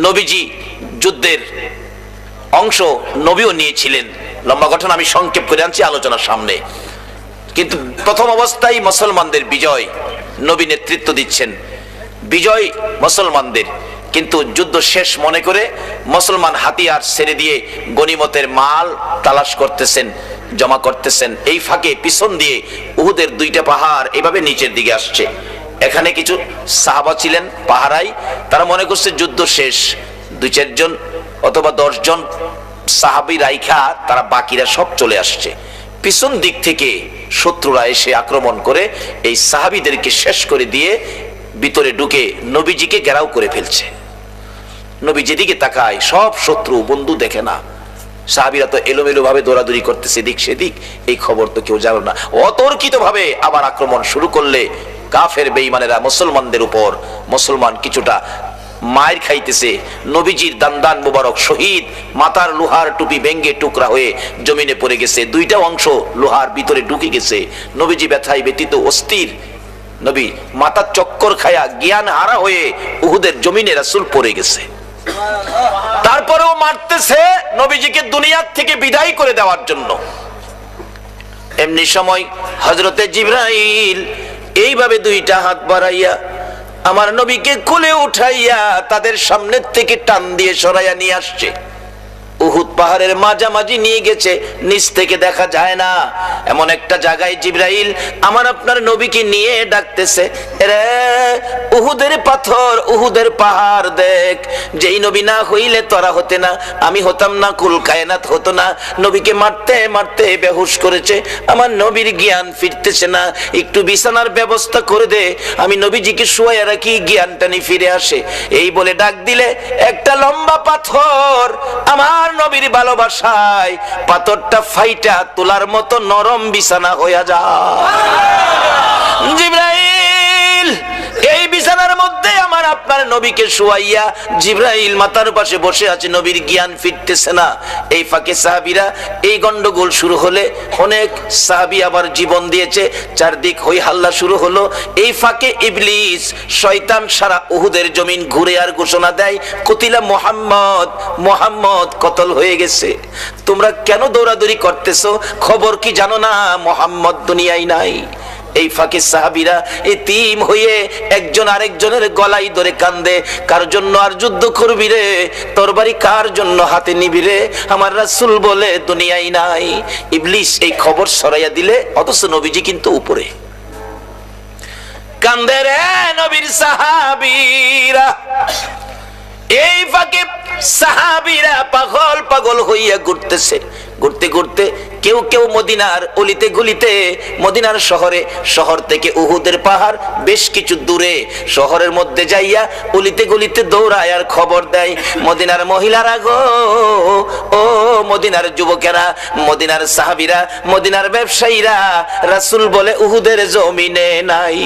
নবীজি যুদ্ধের অংশ নবীও নিয়েছিলেন। লম্বা ঘটনা আমি সংক্ষেপ করে আনছি আলোচনার সামনে। কিন্তু প্রথম অবস্থায় মুসলমানদের বিজয়, নবী নেতৃত্ব দিচ্ছেন, বিজয় মুসলমানদের। কিন্তু যুদ্ধ শেষ মনে করে মুসলমান হাতিয়ার ছেড়ে দিয়ে গনিমতের মাল তালাশ করতেছেন, জমা করতেছেন। এই ফাঁকে পিছন দিয়ে উহুদের দুইটা পাহাড় এভাবে নিচের দিকে আসছে। এখানে কিছু সাহাবা ছিলেন পাহারায়, তারা মনে করছে যুদ্ধ শেষ, 2-4 জন অথবা 10 জন সাহাবী রাইখা তারা বাকিরা সব চলে আসছে। পিছন দিক থেকে শত্রুরা এসে আক্রমণ করে এই সাহাবীদেরকে শেষ করে দিয়ে ভিতরে ঢুকে নবীজিকে ঘেরাও করে ফেলছে। নবী যেদিকে তাকায় সব শত্রু, বন্ধু দেখে না। সাহাবীরা তো এলোমেলো ভাবে দৌড়াদৌড়ি করতেছে দিক সেদিক, এই খবর তো কেউ জানে না। অতর্কিত ভাবে আবার আক্রমণ শুরু করলে কাফের বেঈমানেরা মুসলমানদের উপর, মুসলমান কিছুটা মায়ের খাইতেছে। নবীজির দান্দান মুবারক শহীদ, মাথার লোহার টুপি ভেঙ্গে টুকরা হয়ে জমিনে পড়ে গেছে, 2টা অংশ লোহার ভিতরে ঢুকে গেছে। নবীজি ব্যথায় ব্যতীত অস্থির, নবী মাথার চক্কর খায়া জ্ঞান হারা হয়ে উহুদের জমিনে রাসূল পড়ে গেছে। তারপরেও মারতেছে নবীজিকে দুনিয়ার থেকে বিদায় করে দেওয়ার জন্য। এমনি সময় হযরতে জিবরাইল এইভাবে 2টা হাত বাড়াইয়া আমার নবীকে কোলে উঠাইয়া তাদের সামনে থেকে টান দিয়ে সরাইয়া নিয়ে আসছে। উহুদ পাহাড়ের মাঝামাঝি নিয়ে গেছে, নিচ থেকে দেখা যায় না এমন একটা জায়গায় জিবরাইল আমার আপনার নবীকে নিয়ে ডাকতেছে, রে উহুদের পাথর, উহুদের পাহাড় দেখ, যেই নবী না হইলে তোরা হতে না, আমি হতাম না, কুল কায়নাত হতো না। নবীকে মারতে মারতে বেহুশ করেছে, আমার নবীর জ্ঞান ফিরতেছে না, একটু বিছানার ব্যবস্থা করে দে, আমি নবীজিকে শুয়াইয়া রাখি, জ্ঞানটানি ফিরে আসে। এই বলে ডাক দিলে একটা লম্বা পাথর আমার নবীর ভালোবাসায় পাথরটা ফাইটা তোলার মতো নরম বিছানা হইয়া যায়। জিবরাইল এই বিছানার মধ্যে আমার আপনার নবীকে শুয়াইয়া জিবরাইল মাথার পাশে বসে আছে, নবীর জ্ঞান ফিরতেছে না। এই ফাঁকে সাহাবীরা এই গন্ডগোল শুরু হলে অনেক সাহাবী আবার জীবন দিয়েছে, চারদিক হই হাল্লা শুরু হলো। এই ফাঁকে ইবলিস শয়তান সারা উহুদের জমিন ঘুরে আর ঘোষণা দেয়, কুতিলা মুহাম্মদ, মুহাম্মদ কতল হয়ে গেছে। তোমরা কেন দৌড়াদৌড়ি করতেছো? খবর কি জানো না মুহাম্মদ দুনিয়ায় নাই? এই ফাঁকে সাহাবীরা এতিম হয়ে একজন আরেকজনের গলায় ধরে কান্দে, কার জন্য আর যুদ্ধ করবি রে, তরবারি কার জন্য হাতে নিবি রে, আমার রাসূল বলে দুনিয়ায় নাই। ইবলিস এই খবর ছড়াইয়া দিলে, অথচ নবীজি কিন্তু উপরে কান্দে রে নবীর সাহাবীরা। এই ফাঁকে সাহাবীরা পাগল পাগল হইয়া ঘুরতেছে, ঘুরতে ঘুরতে কেউ কেউ মদিনার অলিতে গলিতে, মদিনার শহরে, শহর থেকে উহুদের পাহাড় বেশ কিছু দূরে, শহরের মধ্যে যাইয়া অলিতে গলিতে দৌড়ায় আর খবর দেয়, মদিনার মহিলারা গো, ও মদিনার যুবকেরা, মদিনার সাহাবীরা, মদিনার ব্যবসায়ীরা, রাসূল বলে উহুদের জমিনে নাই।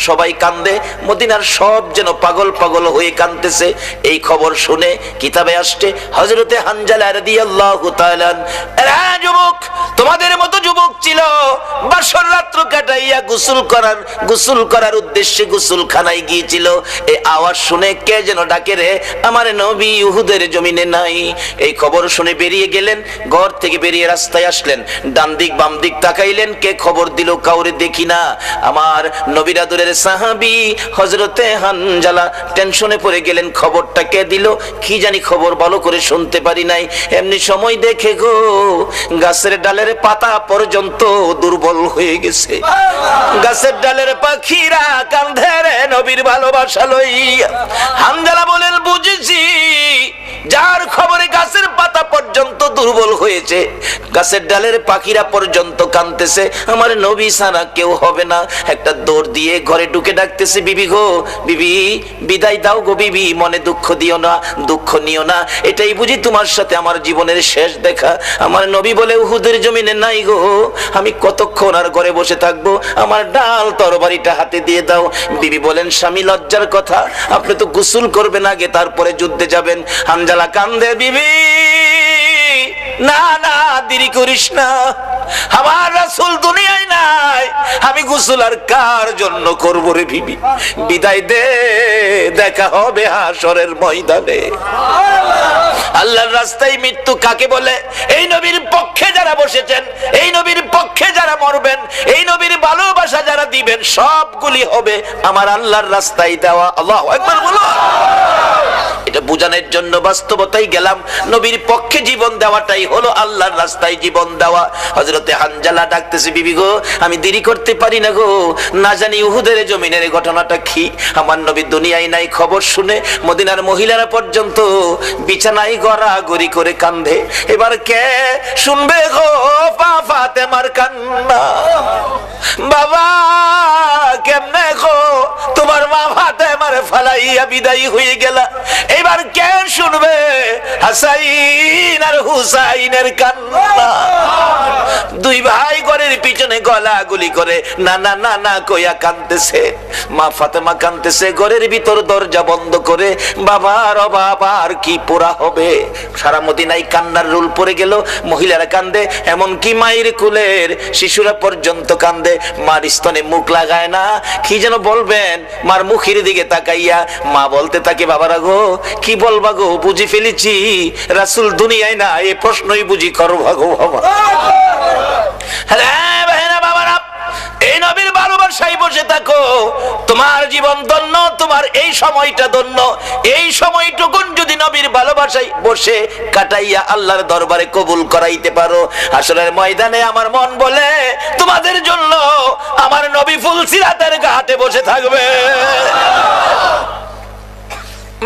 সবাই কান্দে, মদিনার সব যেন পাগল পাগল হয়ে কাঁদতেছে। এই খবর শুনে কিতাবে আসছে হযরতে হানজালা রাদিয়াল্লাহু তাআলা, এরা যুবক, তোমাদের মতো যুবক ছিল, বাসর রাত্র কাটাইয়া গোসল করার উদ্দেশ্যে গোসলখানায় গিয়েছিল। এই আওয়াজ শুনে কে যেন ডাকে রে, আমার নবী উহুদের জমিনে নাই। এই খবর শুনে বেরিয়ে গেলেন, ঘর থেকে বেরিয়ে রাস্তায় আসলেন, ডান দিক বাম দিক তাকাইলেন, কে খবর দিল কাউরে দেখি না। আমার নবীর আদরের সাহাবী হযরতে হানজালা টেনশনে পড়ে গেলেন, খবরটা কে দিল কি জানি, খবর ভালো করে শুনতে পারি নাই। এমনি সময় দেখে গো গাছের ডালের পাতা পর্যন্ত দুর্বল হয়ে গেছে, গাছের ডালের পাখিরা কাঁধে রে নবীর ভালোবাসা লইয়া। হানজালা বলেন, বুঝেছি, যার খবরে গাছের পাতা পর্যন্ত দুর্বল হয়েছে, গাছের ডালের পাখিরা পর্যন্ত কাঁদতেছে, আমার নবী ছাড়া কেউ হবে না। একটা দৌড় দিয়ে ঘরে ঢুকে ডাকতেছে, বিবি গো, বিবি বিদায় দাও গো বিবি, মনে দুঃখ দিও না, দুঃখ নিও না, এটাই বুঝি তোমার সাথে আমার জীবনের শেষ দেখা। আমার নবী বলে উহুদের জমিনে নাই গো, আমি কতক্ষণ আর ঘরে বসে থাকবো, আমার ডাল তরবারিটা হাতে দিয়ে দাও। বিবি বলেন, স্বামী লজ্জার কথা, আপনি তো গোসল করবেন আগে, তারপরে যুদ্ধে যাবেন। হানজালা কান্দে, বিবি না না দেরি করিস না, আমার রাসূল দুনিয়ায় নাই, আমি গোসল আর কার জন্য করব রে বিবি, বিদায় দে, দেখা হবে হাশরের ময়দানে। আল্লাহর রাস্তায় মৃত্যু কাকে বলে? এই নবীর পক্ষে যারা বসেছেন, এই নবীর পক্ষে যারা মরবেন, এই নবীর ভালোবাসা যারা দিবেন, সবগুলি হবে আমার আল্লাহর রাস্তায় দেওয়া। আল্লাহু আকবার বলো। এটা বোঝানোর জন্য বাস্তবতাই গেলাম, নবীর পক্ষে জীবন দেওয়াটাই হলো আল্লাহর রাস্তায় জীবন দেওয়া। হযরতে হানজালা ডাকতেছে, বিবি গো আমি দেরি করতে পারি না গো, না জানি উহুদের জমিনের ঘটনাটা কি। আমার নবী দুনিয়ায় নাই, খবর শুনে মদিনার মহিলারা পর্যন্ত বিছানায় গড়াগড়ি করে কান্দে। এবার কে শুনবে গো ফাতেমার কান্না? বাবা কেমনে গো তোমার মা ফাতেমার ফালাইয়া বিদায়ী হয়ে গেলা, এবার কে শুনবে হাসাইন আর হুসাইনের কান্না? দুই ভাই ঘরের পিছনে গলাগুলি করে না না না না কইয়া কাঁদতেছে। মা ফাতেমা কাঁদতেছে ঘরের ভিতর দরজা বন্ধ করে। বাবার অভাব আর কি পোড়া হবে। সারা মদিনায় কান্নার রোল পড়ে গেল, মহিলারা কান্দে, এমনকি মায়ের কুলের শিশুরা পর্যন্ত কান্দে। মার স্তনে মুখ লাগায় না, কি যেন বলবেন, মার মুখের দিকে তাকাইয়া মা বলতে থাকে, বাবারা গো কি বলবা গো, বুঝি ফেলেছি রাসূল দুনিয়ায় না, এই প্রশ্নই বুঝি করবা গো বাবা। হ্যাঁ ভাইরা বাবারা, এই নবীর ভালোবাসায় বসে থাকো, তোমার জীবন ধন্য, তোমার এই সময়টা ধন্য। এই সময়টুকুন যদি নবীর ভালোবাসায় বসে কাটাইয়া আল্লাহর দরবারে কবুল করাইতে পারো, হাসরের ময়দানে আমার মন বলে তোমাদের জন্য আমার নবী ফুলসিরাতের ঘাটে বসে থাকবে।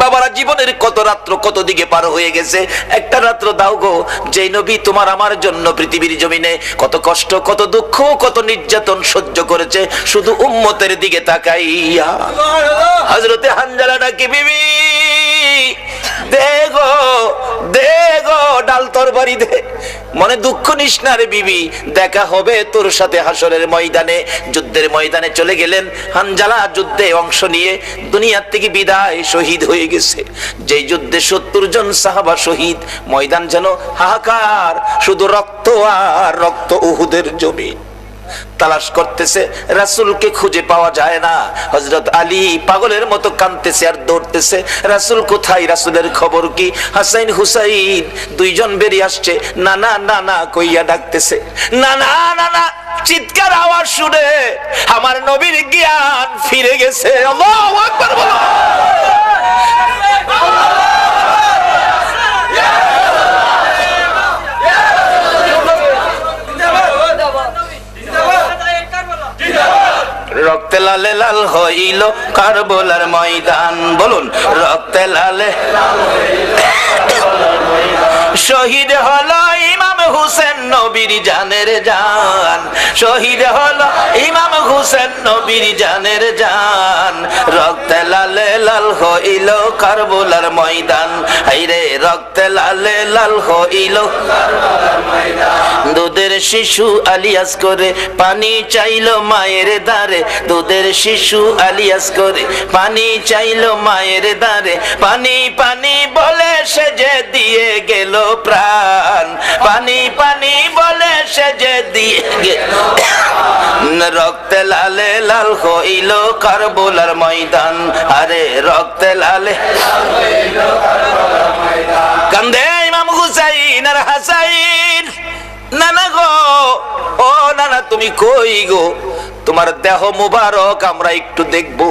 বাবারা, জীবনের কত রাত্র কত দিকে পার হয়ে গেছে, একটা রাত্র দাও গো যে নবী তোমার আমার জন্য পৃথিবীর জমিনে কত কষ্ট, কত দুঃখ, কত নির্যাতন সহ্য করেছে, শুধু উম্মতের দিকে তাকাইয়া। হযরতে হানজালা ডাকে, বিবি দে গো দে গো ডাল তরবারি দে, মনে দুঃখ নিস না রে বিবি, দেখা হবে তোর সাথে হাসরের ময়দানে। যুদ্ধের ময়দানে চলে গেলেন হানজালা, যুদ্ধে অংশ নিয়ে দুনিয়ার থেকে বিদায়, শহীদ হয়ে গেছে। যেই যুদ্ধে 70 জন সাহাবা শহীদ, ময়দান যেন হাহাকার, শুধু রক্ত আর রক্ত। উহুদের জমি তালাশ করতেছে, রাসূলকে খুঁজে পাওয়া যায় না। হযরত আলী পাগলের মতো কাঁদতেছে আর দৌড়তেছে, রাসূল কোথায়, রাসূলের খবর কি? হাসাইন হুসাইন দুইজন বেরিয়ে আসছে, না না না না কইয়া ডাকতেছে, না না না না, চিৎকার আওয়াজ শুনে আমার নবীর জ্ঞান ফিরে গেছে। আল্লাহু আকবার বলো। রক্তে লালে লাল হইল কারবালার ময়দান, বলুন রক্তে লালে শহীদ হলো ইমাম হুসেন নবীর জানের জান, শহীদ হলো ইমাম হুসেন নবীর জানের জান। রক্তে লালে লাল হইল কারবালার ময়দান, হায়রে রক্তে লালে লাল হইল কারবালার ময়দান। দুধের শিশু আলিয়াস করে পানি চাইলো মায়ের দারে, দুধের শিশু আলিয়াস করে পানি চাইলো মায়ের দারে, পানি পানি বলে সে যে দিয়ে গেল প্রাণ, পানি পানি বলে সে যে দিয়ে গেল। রক্তে লালে লাল হইল কারবালার ময়দান, আরে রক্তে লালে লাল হইল কারবালার ময়দান। কান্দে ইমাম হুসাইন আর হাসাইন, নানা গো ও নানা তুমি কই গো, তোমার দেহ মুবারক আমরা একটু দেখবো।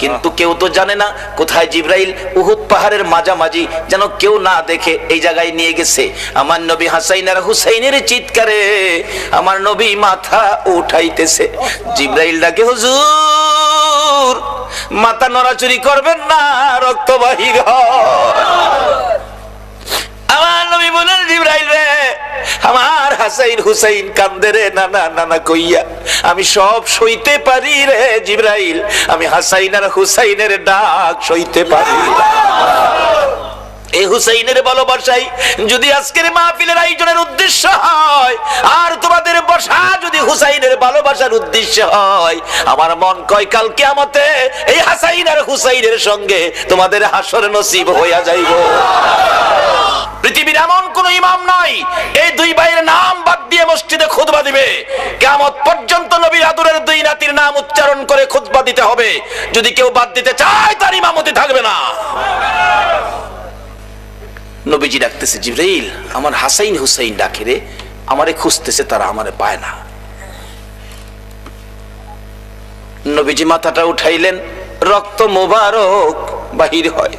কিন্তু কেউ তো জানে না কোথায় জিবরাইল উহুদ পাহাড়ের মাঝামাঝি যেন কেউ না দেখে এই জায়গায় নিয়ে গেছে। আমার নবী হাসাইন আর হুসাইনের চিৎকারে আমার নবী মাথা উঠাইতেছে। জিবরাইল ডাকে, হুজুর মাথা নড়াচড়ি করবেন না, রক্ত বাহির হয়। আমার নবী বলেন, জিবরাইল রে আমার হাসাইন হুসাইন কান্দে রে, নানা নানা কইয়া আমি সব সইতে পারি রে জিবরাইল, আমি হাসাইন আর হুসাইনের ডাক সইতে পারি। এই হুসাইনের ভালোবাসাই যদি আজকের মাহফিলের আয়োজনের উদ্দেশ্য হয়, আর তোমাদের বসা যদি হুসাইনের ভালোবাসার উদ্দেশ্য হয়, আমার মন কয় কাল কিয়ামতে এই হাসাইন আর হুসাইনের সঙ্গে তোমাদের হাসর নসিব হইয়া যাইব। পৃথিবীর এমন কোন ইমাম নাই এই দুই ভাইয়ের নাম বাদ দিয়ে মসজিদে খুতবা দিবে। কিয়ামত পর্যন্ত নবীর আদরের দুই নাতির নাম উচ্চারণ করে খুতবা দিতে হবে। যদি কেউ বাদ দিতে চায় তার ইমামতি থাকবে না। নবীজি ডাকতেছে, জিবরাইল আমার হাসাইন হুসাইন ডাকে রে, আমারে খুঁজতেছে, তারা আমারে পায় না। নবীজি মাথাটা উঠাইলেন, রক্ত মোবারক বাহির হয়।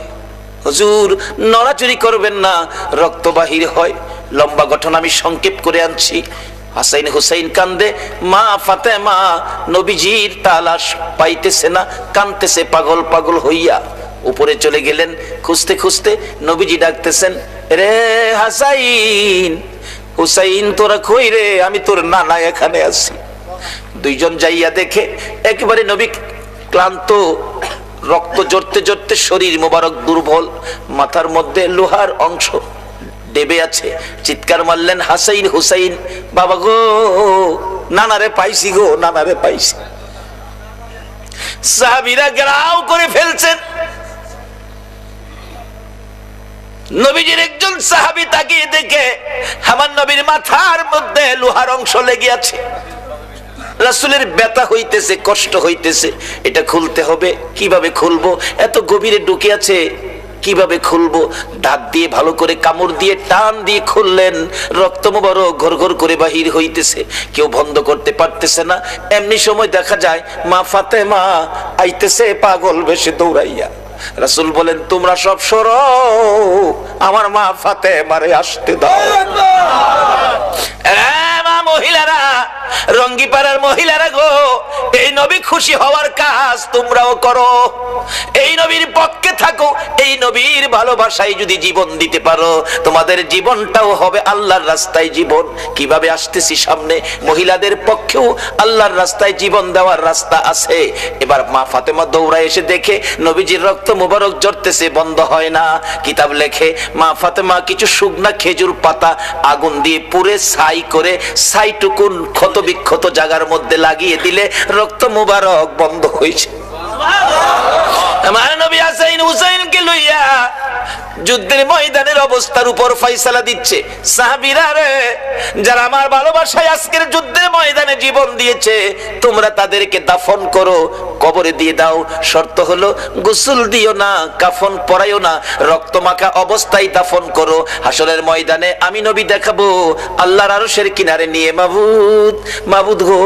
হুজুর নড়াচড়ি করবেন না, রক্ত বাহির হয়। লম্বা ঘটনা আমি সংক্ষেপ করে আনছি। হাসাইন হুসাইন কান্দে, মা ফাতেমা নবীজির তালাশ পাইতেছে না, কাঁদতেছে পাগল পাগল হইয়া। উপরে চলে গেলেন, খুঁজতে খুঁজতে নবীজি ডাকতেছেন, রে হাসাইন হুসাইন তোরা কই রে? আমি তোর নানা এখানে আছি। দুইজন যাইয়া দেখে একেবারে নবী ক্লান্ত, রক্ত জড়তে জড়তে শরীর মোবারক দুর্বল, মাথার মধ্যে লোহার অংশ ডেবে আছে। চিৎকার মারলেন, হাসাইন হুসাইন বাবা গো, নানারে পাইছি গো, নানারে পাইছি। সাহাবীরা গ্রাও করে ফেলছেন। নবীজির একজন সাহাবী তাকিয়ে দেখে আমার নবীর মাথার মধ্যে লোহার অংশ লেগে আছে। রাসূলের ব্যথা হইতেছে, কষ্ট হইতেছে, এটা খুলতে হবে। কিভাবে খুলবো? এত গভীরে ঢুকে আছে, কিভাবে খুলবো? দাঁত দিয়ে ভালো করে কামড় দিয়ে টান দিয়ে খুললেন। রক্ত মোবারক ঘর ঘর করে বাহির হইতেছে, কেউ বন্ধ করতে পারতেছে না। এমনি সময় দেখা যায় মা ফাতেমা আইতেছে পাগল বেশে দৌড়াইয়া। রাসূল বলেন, তোমরা সব সরো, আমার মা ফাতেমারে আসতে দাও। মহিলারা, রঙ্গিপাড়ার মহিলারা গো, এই নবী খুশি হওয়ার কাজ তোমরাও করো। এই নবীর পক্ষে থাকো, এই নবীর ভালোবাসায় যদি জীবন দিতে পারো, তোমাদের জীবনটাও হবে আল্লাহর রাস্তায় জীবন। কিভাবে আসতেছি সামনে, মহিলাদের পক্ষেও আল্লাহর রাস্তায় জীবন দেওয়ার রাস্তা আছে। এবার মা ফাতেমা দৌড়ায় এসে দেখে নবীজির রক্ত মুবারক ঝরতেছে, বন্ধ হয় না। কিতাব লেখে মা ফাতেমা কিছু শুকনা খেজুর পাতা আগুন দিয়ে পুড়ে ছাই করে ছাইটুকুন ক্ষত বিক্ষত জায়গার মধ্যে লাগিয়ে দিলে রক্ত মুবারক বন্ধ হয়েছে। আমার নবী হাসাইন হুসাইনকে লইয়া যুদ্ধের ময়দানের অবস্থার উপর ফয়সালা দিচ্ছে। সাহাবীরা রে, যারা আমার ভালোবাসায় আজকের যুদ্ধের ময়দানে জীবন দিয়েছে, তোমরা তাদেরকে দাফন করো, কবরে দিয়ে দাও। শর্ত হলো গোসল দিও না, কাফন পরাইও না, রক্ত মাখা অবস্থায় দাফন করো। হাসরের ময়দানে আমি নবী দেখাবো আল্লাহর আরশের কিনারে নিয়ে, মাবুদ মাবুদ গো,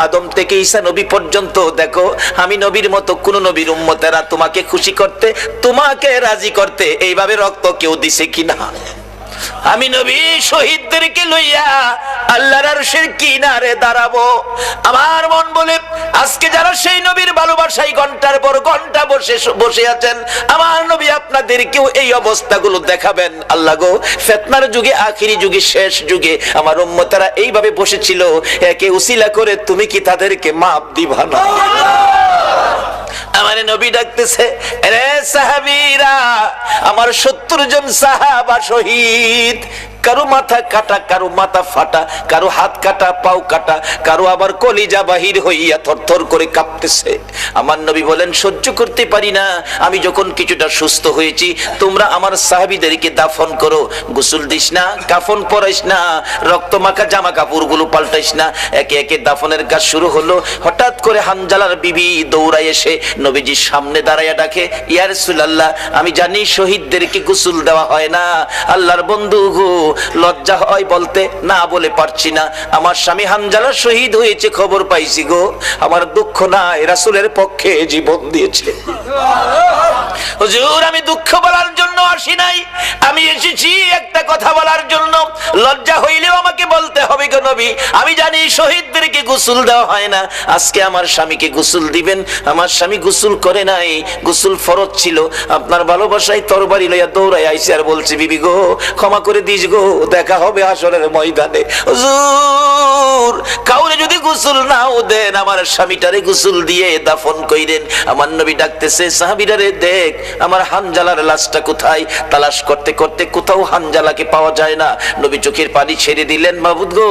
আদম থেকে ঈসা নবী পর্যন্ত দেখো আমি নবীর মতো কোন নবীর উম্মতেরা তোমাকে খুশি করতে, তোমাকে রাজি করতে এইভাবে রক্ত কেউ দিছে কিনা। আমি নবী শহীদদেরকে লইয়া আল্লাহর আরশের কিনারে দাঁড়াবো। আমার মন বলে আজকে যারা সেই নবীর ভালোবাসায় ঘন্টার পর ঘন্টা বসে আছেন, আমার নবী আপনাদেরকেও এই অবস্থাগুলো দেখাবেন। আল্লাহ গো, ফিতনার যুগে, আখিরি যুগে, শেষ যুগে আমার উম্মতেরা এইভাবে বসেছিল, একে উসিলা করে তুমি কি তাদেরকে মাপ দিবা না? আমার নবী ডাকতেছে, রে সাহাবীরা, আমার 70 জন সাহাবা শহীদ। কারো মাথা কাটা, কারো মাথা ফাটা, কারো হাত কাটা, পাও কাটা, কারো আবার কলিজা বাহির হইয়া থরথর করে কাঁপতেছে। আমার নবী বলেন, সহ্য করতে পারি না। আমি যখন কিছুটা সুস্থ হয়েছি, তোমরা আমার সাহাবীদেরকে দাফন করো। গোসল দিস না, কাফন পরাইস না, রক্ত মাখা জামা কাপড় গুলো পাল্টাইস না। একে একে দাফনের কাজ শুরু হলো। হঠাৎ করে হানজালার বিবি দৌড়ায় এসে নবীজির সামনে দাঁড়াইয়া ডাকে, ইয়া রাসূলুল্লাহ, আমি জানি শহীদদেরকে গোসল দেওয়া হয় না, আল্লাহর বন্ধু গো, লজ্জা হয় বলতে, না বলে পারছি না। আমার স্বামী হানজালা শহীদ হয়েছে, খবর পাইছি গো, আমার দুঃখ নাই, রাসূলের পক্ষে জীবন দিয়েছে। হুজুর, আমি দুঃখ বলার জন্য আসি নাই, আমি এসেছি একটা কথা বলার জন্য। লজ্জা হইলেও আমাকে বলতে হবে গো নবী, আমি জানি শহীদদেরকে গোসল দেওয়া হয় না, আজকে আমার স্বামীকে গোসল দিবেন। আমার স্বামী গোসল করে নাই, গোসল ফরজ ছিল। আপনার ভালোবাসায় তরবারি লইয়া দৌড়াই আইছে আর বলছে, বিবি গো, ক্ষমা করে দিস গো, দেখা হবে হাসরের ময়দানে। হুজুর, কাউরে যদি গোসল নাও দেন, আমার স্বামীটারে গোসল দিয়ে দাফন কইরেন। আমার নবী ডাকতেছে, সাহাবীরা রে, দেখ আমার হানজালার লাশটা কোথায়? তালাশ করতে করতে কোথাও হানজালাকে পাওয়া যায় না। নবী চোখের পানি ছেড়ে দিলেন, মাবুদ গো,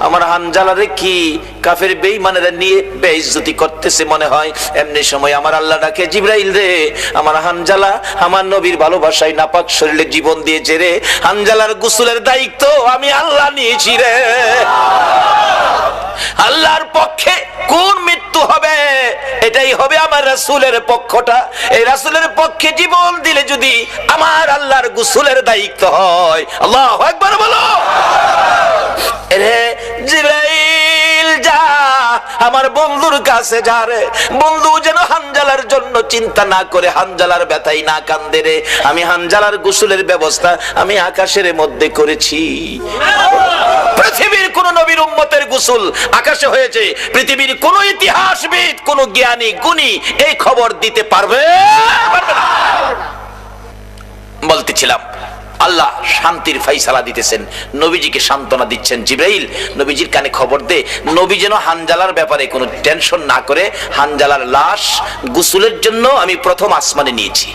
আমার হানজালারে কি কাফের বেঈমানেরা নিয়ে বেইজ্জতি করতেছে মনে হয়। এমনি সময় আমার আল্লাহ ডাকে, জিবরাইল রে, আমার হানজালা আমার নবীর ভালোবাসায় নাপাক শরীরে জীবন দিয়েছে রে, হানজালার গোসলের দায়িত্ব আমি আল্লাহ নিয়েছি রে। আল্লাহর পক্ষে কোন মৃত্যু হবে, এটাই হবে আমার রাসূলের পক্ষটা। এই রাসূলের পক্ষে জীবন দিলে যদি আমার আল্লাহর গোসলের দায়িত্ব হয়, আল্লাহু আকবার বলো। রে জিবরাইল যা, আমার বন্ধুর কাছে যা রে, বন্ধু যেন হানজালার জন্য চিন্তা না করে, হানজালার ব্যথাই না কান্দে রে। আমি হানজালার গোসলের ব্যবস্থা আমি আকাশের মধ্যে করেছি। পৃথিবীর কোন নবীর উম্মতের গোসল আকাশে হয়েছে, পৃথিবীর কোন ইতিহাসবিদ, কোন জ্ঞানী গুণী এই খবর দিতে পারবে না। বলতেছিলাম আল্লাহ শান্তির ফাইসালা দিতেছেন, নবীজিকে সান্ত্বনা দিচ্ছেন। জিবরাইল নবীজির কানে খবর দে, নবী যেন হানজালার ব্যাপারে কোনো টেনশন না করে। হানজালার লাশ গোসলের জন্য আমি প্রথম আসমানে নিয়েছি।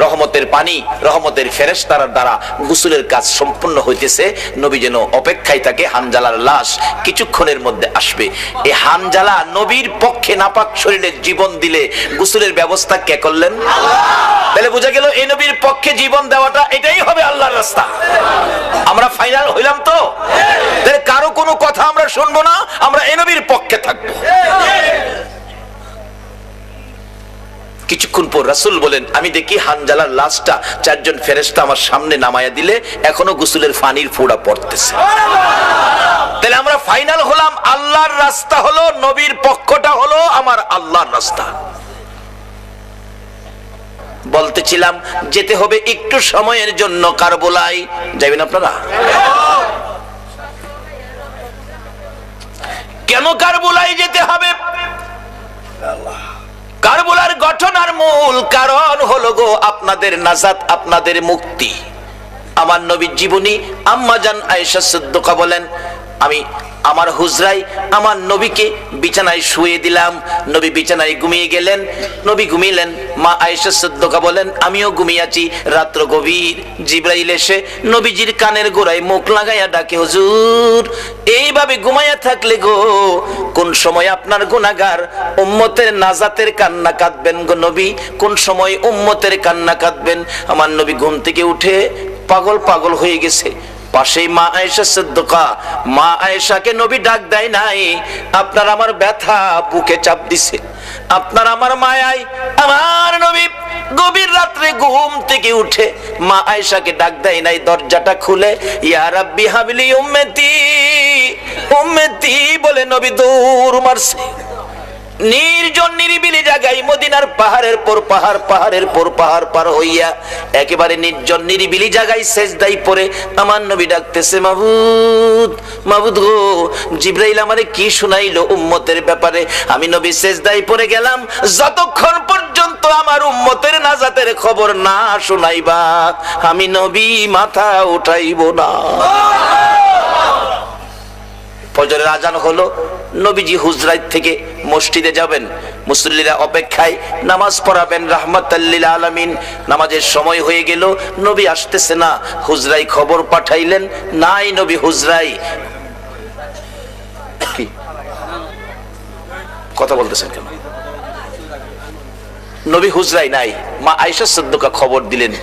রহমতের পানি, রহমতের ফেরেশতার দ্বারা গোসলের কাজ সম্পূর্ণ হইতেছে। নবী যেন অপেক্ষায় থাকে, হানজালার লাশ কিছুক্ষণের মধ্যে আসবে। এই হানজালা নবীর পক্ষে নাপাক শরীরে জীবন দিলে গোসলের ব্যবস্থা কে করলেন? তাহলে বোঝা গেল এই নবীর পক্ষে জীবন দেওয়াটা এটাই হবে আল্লাহর রাস্তা। আমরা ফাইনাল হইলাম তো? তাহলে কারো কোনো কথা আমরা শুনবো না, আমরা এই নবীর পক্ষে থাকবো। কিছুক্ষণ পর রাসূল বলেন, আমি দেখি হানজালার লাশটা চারজন ফেরেশতা আমার সামনে নামায়া দিলে এখনো গোসলের পানির ফোঁটা পড়তেছে। তাহলে আমরা ফাইনাল হলাম, আল্লাহর রাস্তা হলো, নবীর পক্ষটা হলো আমার আল্লাহর রাস্তা। বলতেছিলাম যেতে হবে একটু সময়ের জন্য কারবালায়। যাবেন আপনারা? কেন কারবালায় যেতে হবে? কারবালার ঘটনার মূল কারণ হলো গো আপনাদের নাজাত, আপনাদের মুক্তি। আমার নবীর জীবনী আম্মা জান আয়েশা সিদ্দিকা বলেন, আমি আমার হুজরায় আমার নবীকে বিছানায় শুয়ে দিলাম, নবী বিছানায় ঘুমিয়ে গেলেন, নবী ঘুমিলেন। মা আয়েশা সিদ্দিকা বলেন, আমিও ঘুমিয়েছি। রাত্র গভীর, জিবরাইল এসে নবীজির কানের গোড়ায় মুখ লাগাইয়া ডাকে, হুজুর এইভাবে ঘুমাইয়া থাকলে গো কোন সময় আপনার গুনাহগার উম্মতের নাজাতের কান্না কাঁদবেন গো নবী, কোন সময় উম্মতের কান্না কাঁদবেন। আমার নবী ঘুম থেকে উঠে পাগল পাগল হয়ে গেছে। পাশেই মা আয়েশা সিদ্দিকা, মা আয়েশাকে নবী ডাক দেয় নাই, আপনার আমার ব্যথা বুকে চাপ দিছে, আপনার আমার মায়ায় আমার নবী গভীর রাত্রে ঘুম থেকে উঠে মা আয়েশাকে ডাক দেয় নাই, দরজাটা খুলে ইয়া রাব্বি হাবলি উম্মতি উম্মতি বলে নবী দৌড় মারছে। নির্জন নিরিবিলি জায়গায় মদিনার পাহাড়ের পর পাহাড়, পাহাড়ের পর পাহাড় পার হইয়া একেবারে নির্জন নিরিবিলি জায়গায় সেজদায় পড়ে আমার নবী ডাকতেছে, মাবুদ মাবুদ গো, জিবরাইল আমারে কি শুনাইলো উম্মতের ব্যাপারে। আমি নবী সেজদায় পড়ে গেলাম, যতক্ষণ পর্যন্ত আমার উম্মতের নাজাতের খবর না শুনাইবা আমি নবী মাথা উঠাইব না। ফজরের আজান হলো, নবীজি হুজরাত থেকে মসজিদে যাবেন, মুসল্লিরা অপেক্ষায়, নামাজ পড়াবেন রাহমাতাল লিল আলামিন। নামাজের সময় হয়ে গেল, নবী আসতেছে না। হুজরাই খবর পাঠাইলেন, নাই নবী হুজরাই। কি কথা বলতেছেন কেন? নবী হুজরাই নাই। মা আয়েশা সিদ্দিকা খবর দিলেন,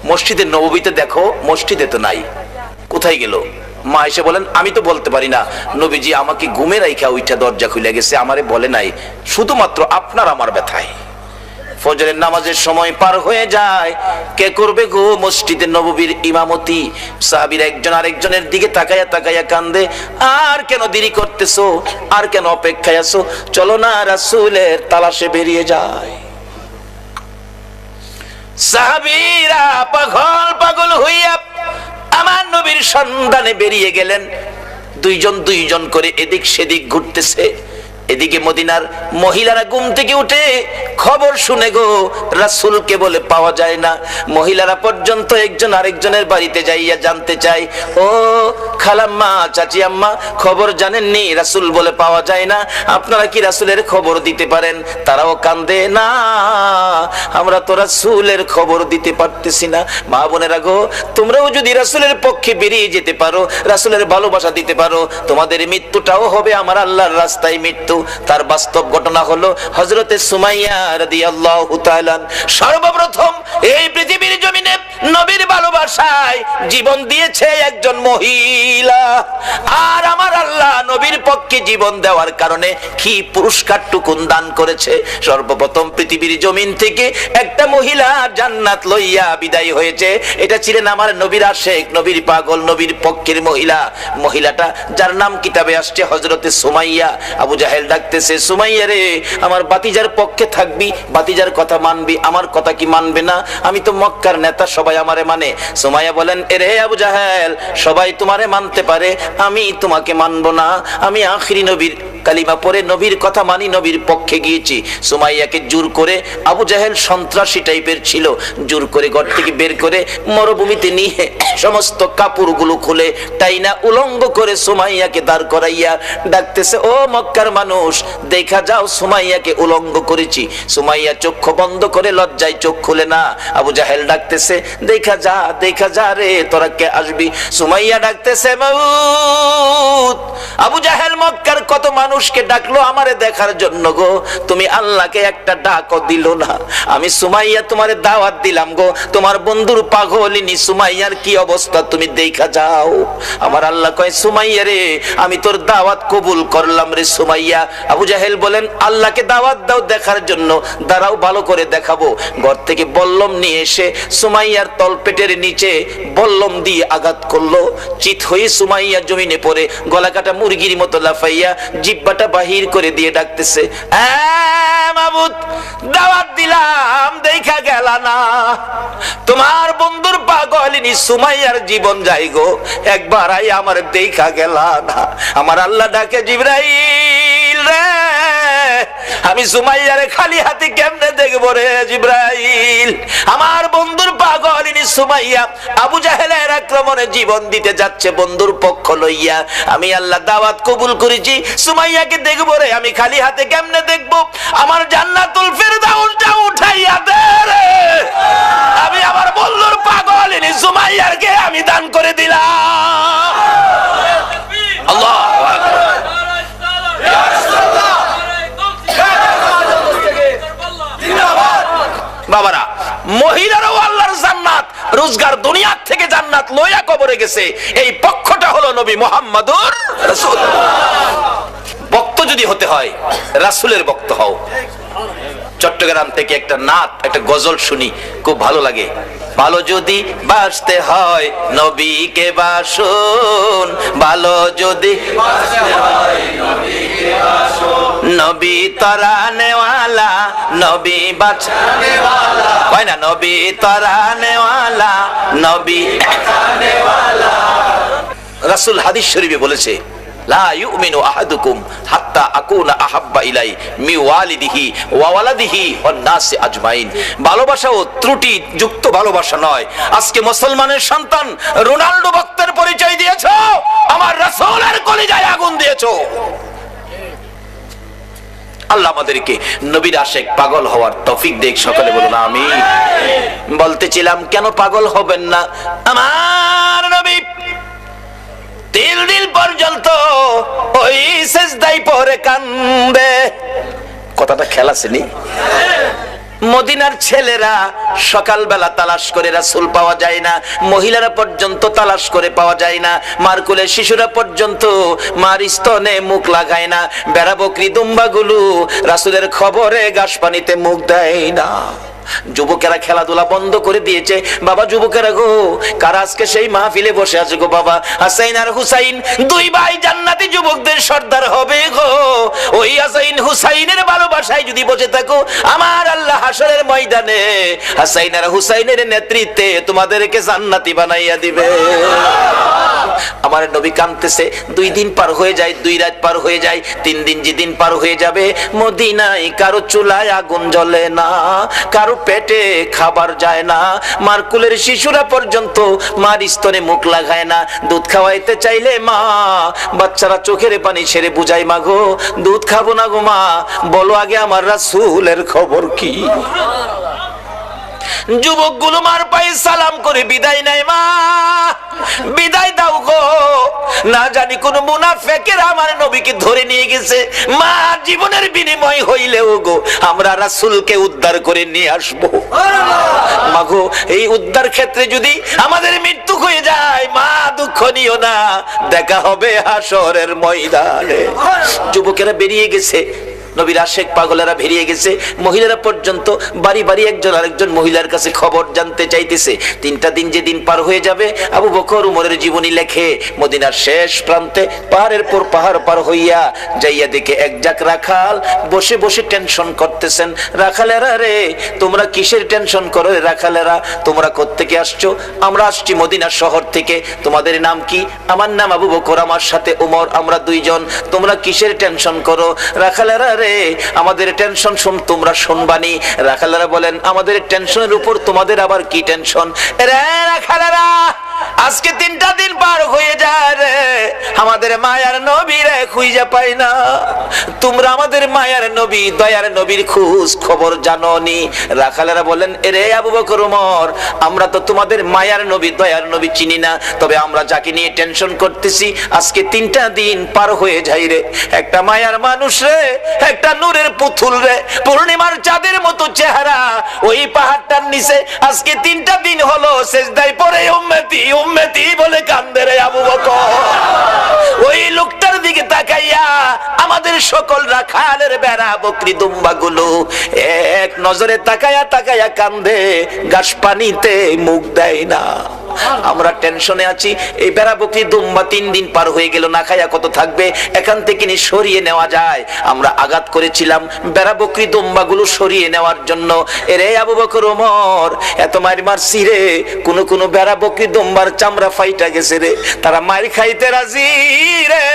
মসজিদে নববীতে দেখো, মসজিদে তো নাই, কোথায় গেল? মা এসে বলেন, আমি তো বলতে পারি না, নবীজি আমাকে ঘুমে রাইখা ওইটা দরজা খুলে গেছে, আমারে বলে নাই, শুধুমাত্র আপনার আমার ব্যথায়। ফজরের নামাজের সময় পার হয়ে যায়, কে করবে গো মসজিদে নববীর ইমামতি? সাহাবীরা একজন আরেকজনের দিকে তাকায়া তাকায়া কান্দে, আর কেন দেরি করতেছো, আর কেন অপেক্ষায় আছো, চলো না রাসূলের তালাশে বেরিয়ে যায়। সাহাবীরা পাগল পাগল হইয়া আমার নবীর সন্ধানে বেরিয়ে গেলেন। দুইজন দুইজন করে এদিক সেদিক ঘুরতেছে। এদিকে মদিনার মহিলারা ঘুম থেকে উঠে খবর শুনে গো রাসূলকে বলে পাওয়া যায় না। মহিলারা পর্যন্ত একজন আরেকজনের বাড়িতে যাইয়া জানতে চায়, ও খালাম্মা, চাচি আম্মা, খবর জানেননি রাসূল বলে পাওয়া যায় না, আপনারা কি রাসূলের খবর দিতে পারেন? তারাও কান্দে, না আমরা তো রাসূলের খবর দিতে পারতেছি না। মা বোনেরা গো, তোমরাও যদি রাসূলের পক্ষে বেরিয়ে যেতে পারো, রাসূলের ভালোবাসা দিতে পারো, তোমাদের মৃত্যুটাও হবে আমার আল্লাহর রাস্তায় মৃত্যু। তার বাস্তব ঘটনা হলো হযরতে সুমাইয়া রাদিয়াল্লাহু তাআলা সর্বপ্রথম এই পৃথিবীর জমিনে নবীর ভালোবাসায় জীবন দিয়েছে একজন মহিলা। আর আমার আল্লাহ নবীর পক্ষে জীবন দেওয়ার কারণে কি পুরস্কারটুকুন দান করেছে। সর্বপ্রথম পৃথিবীর জমিন থেকে একটা মহিলা জান্নাত লইয়া বিদায় হয়েছে। এটা ছিলেন আমার নবীর আশেক, নবীর পাগল, নবীর পক্ষের মহিলা। মহিলাটা যার নাম কিতাবে আসছে হযরতে সুমাইয়া। আবু জাহেল ডাকতেছে, সুমাইয়া রে, আমার বাতিজার পক্ষে থাকবি, বাতিজার কথা মানবি, আমার কথা কি মানবে না? আমি তো মক্কার নেতা, সবাই আমারে মানে। সুমাইয়া বলেন, এরে আবু জাহেল, সবাই তোমারে মানতে পারে, আমি তোমাকে মানবো না। আমি আখিরি নবীর কালিমা পড়ে নবীর কথা মানি, নবীর পক্ষে গিয়েছি। সুমাইয়াকে জোর করে, আবু জাহেল সন্ত্রাসী টাইপের ছিল, জোর করে ঘর থেকে বের করে মরুভূমিতে নিয়ে সমস্ত কাপড়গুলো খুলে টাইনা উলঙ্গ করে সুমাইয়াকে দাঁড় করাইয়া ডাকতেছে, ও মক্কার মানুষ, দেখা যাও সুমাইয়াকে উলঙ্গ করেছি। সুমাইয়া চক্ষু বন্ধ করে লজ্জায় চোখ খুলে না। আবু জাহেল ডাকতেছে, দেখা যা, দেখা যা রে, তোরা কে আসবি? সুমাইয়া ডাকতেছে, মাউত। আবু জাহেল মক্কার কত মানুষকে ডাকলো আমারে দেখার জন্য গো, তুমি আল্লাহকে একটা ডাকও দিল না। আমি সুমাইয়া তোমারে দাওয়াত দিলাম গো, তোমার বন্ধুর পাগলিনী সুমাইয়ার কি অবস্থা তুমি দেখা যাও। আমার আল্লাহ কয়, সুমাইয়া রে, আমি তোর দাওয়াত কবুল করলাম রে সুমাইয়া। আবু জাহেল বলেন, আল্লাহকে দাওয়াত দাও দেখার জন্য, দাঁড়াও ভালো করে দেখাবো। ঘর থেকে বল্লম নিয়ে এসে সুমাইয়ার তলপেটের নিচে বল্লম দিয়ে আঘাত করলো। চিত হয়ে সুমাইয়া জমিনে পড়ে গলা কাটা মুরগির মতো লাফাইয়া জিহ্বাটা বাহির করে দিয়ে ডাকতেছে, মাবুদ, দাওয়াত দিলাম দেখা গেল না, তোমার বন্ধুর পাগলিনী সুমাইয়ার জীবন যাই গো, একবার আই আমার দেখা গেল না। আমার আল্লাহ ডাকে, জিবরাইল রে, আমি সুমাইয়ারে খালি হাতে কেমনে দেখবো রে জিবরাইল? আমার বন্ধুর পাগলিনী সুমাইয়া আবু জাহেলের আক্রমণে জীবন দিতে যাচ্ছে বন্ধুর পক্ষ লইয়া। আমি আল্লাহ দাওয়াত কবুল করেছি, সুমাইয়াকে দেখবো রে, আমি খালি হাতে কেমনে দেখবো? আমার জান্নাতুল ফেরদাউসটা উঠাইয়া দে রে, আমি আমার বন্ধুর পাগলিনী সুমাইয়াকে আমি দান করে দিলাম। আল্লাহ বাবারা, মহিলারাও আল্লাহর জান্নাত রোজগার দুনিয়ার থেকে জান্নাত লইয়া কবরে গেছে। এই পক্ষটা হলো নবী মুহাম্মদুর রাসূল। ভক্ত যদি হতে হয়, রাসূলের ভক্ত হও। চট্টগ্রাম থেকে একটা নাত, একটা গজল শুনি, খুব ভালো লাগে। ভালো যদি বাসতে হয় নবীকে বাসুন, ভালো যদি নবী তরানেওয়ালা, নবী বাঁচানেওয়ালা, হয় না? নবী তরানেওয়ালা, নবী বাঁচানেওয়ালা। রাসূল হাদিস শরীফে বলেছে, লা ইউমিনু আহাদুকুম হাত্তা আকুনা আহাব্বা ইলাই মি ওয়ালিদিহি ওয়া ওয়ালাদিহি ওয়ান নাসি আজমাইন। ভালোবাসা ও ত্রুটি যুক্ত ভালোবাসা নয়। আজকে মুসলমানের সন্তান রোনাল্ডো ভক্তের পরিচয় দিয়েছো, আমার রাসূলের কলিজায় আগুন দিয়েছো। আল্লাহ আমাদেরকে নবীর আশিক পাগল হওয়ার তৌফিক দেখ। সকলে বলুন আমিন। বলতেছিলাম, কেন পাগল হবেন না? আমার নবী 3 দিন পর্যন্ত ওই সিজদায় পড়ে কান্দে। কথাটা খেলা ছিলি? মদিনার ছেলেরা সকালবেলা তালাশ করে রাসূল পাওয়া যায় না, মহিলারা পর্যন্ত তালাশ করে পাওয়া যায় না, মার কোলে শিশুরা পর্যন্ত মার স্তনে মুখ লাগায় না, বেড়া বকরি দুম্বাগুলো রাসূলের খবরে ঘাস পানিতে মুখ দেয় না। যুবকেরা খেলাধুলা বন্ধ করে দিয়েছে। বাবা যুবকেরা গো, কারা আজকে সেই মাহফিলে বসে আছে গো? বাবা হাসাইন আর হুসাইন, 2 ভাই জান্নাতি যুবকদের সর্দার হবে গো। ওই হাসাইন হুসাইনের ভালোবাসায় যদি বসে থাকো, আমার আল্লাহ হাসরের ময়দানে হাসাইন আর হুসাইনের নেতৃত্বে তোমাদেরকে জান্নাতি বানাইয়া দিবে। আমার নবী কাঁদতেছে। 2 দিন পার হয়ে যায়, 2 রাত পার হয়ে যায়, 3 দিন যেদিন পার হয়ে যাবে, মদিনায় কারো চুলায় আগুন জ্বলে না, কারো পেটে খাবার যায় না, মার কুলের শিশুরা পর্যন্ত মার স্তনে মুখ লাগায় না। দুধ খাওয়াইতে চাইলে মা, বাচ্চারা চোখের পানি ছেড়ে বুঝায়, মা গো দুধ খাবো না গো মা, বলো আগে আমার রাসূলের খবর কি। যুবকগুলো মার পায়ে সালাম করে বিদায় নেয়, মা বিদায় দাও গো, না জানি কোন মুনাফিকের আমার নবীকে ধরে নিয়ে গেছে, মা জীবনের বিনিময় হইলেও গো আমরা রাসূলকে উদ্ধার করে নিয়ে আসবো। মা গো এই উদ্ধার ক্ষেত্রে যদি আমাদের মৃত্যু হয়ে যায়, মা দুঃখ নিও না, দেখা হবে হাসরের ময়দানে। যুবকেরা বেরিয়ে গেছে, নবীর আশেক পাগলেরা বেরিয়ে গেছে, মহিলারা পর্যন্ত বাড়ি বাড়ি একজন আরেকজন মহিলার কাছে খবর জানতে চাইতেছে। 3টা দিন যেদিন পার হয়ে যাবে, আবু বকর উমরের জীবনী লেখে মদিনার শেষ প্রান্তে পাহাড়ের পর পাহাড় পার হইয়া যাইয়া দেখে এক জাক রাখাল বসে বসে টেনশন করতেছেন। রাখালেরা রে, তোমরা কিসের টেনশন করো রে রাখালেরা, তোমরা কোত্থেকে আসছো? আমরা আসছি মদিনা শহর থেকে। তোমাদের নাম কি? আমার নাম আবু বকর, আমার সাথে উমর, আমরা 2 জন। তোমরা কিসের টেনশন করো? রাখালেরা রে, আমাদের টেনশন তোমরা শুনবানি। রাখালেরা বলেন, আমাদের টেনশনের উপর তোমাদের আবার কি টেনশন? রে রাখালেরা, আজকে 3টা দিন পার হয়ে যায় রে, আমাদের মায়ার নবী রে খুঁজে পাই না। তোমরা আমাদের মায়ার নবী, দয়ার নবীর খোঁজ খবর জানোনি? রাখালেরা বলেন, এরে আবু বকর উমর, আমরা তো তোমাদের মায়ার নবী দয়ার নবী চিনি না, তবে আমরা যাকে নিয়ে টেনশন করতেছি আজকে 3টা দিন পার হয়ে যায় রে, একটা মায়ার মানুষ রে, একটা নূরের পুতুল রে, পূর্ণিমার চাঁদের মতো চেহারা, ওই পাহাড়টার নিচে আজকে 3টা দিন হলো সেজদায় পড়ে উম্মতি উম্মতি বলে কান্দে রে আবু বকর। ওই লোকটার দিকে তাকাইয়া আমাদের সকল রাখালের বেড়া বকরি দুম্বা গুলো এক নজরে তাকাইয়া তাকাইয়া কান্দে, গাছ পানিতে মুখ দেয় না। আমরা টেনশনে আছি, এই বেড়া বকরি দুম্বা 3 দিন পার হয়ে গেল, না খাইয়া কত থাকবে, এখান থেকে নিয়ে সরিয়ে নেওয়া যায়। আমরা আঘাত করেছিলাম বেড়া বকরি দুম্বা গুলো সরিয়ে নেওয়ার জন্য। এরে আবু বকর ওমর, এত মার মারছি রে, কোন বেড়া বকরি দুম্বার চামড়া ফাইটা গেছে রে, তারা মার খাইতে রাজি রে,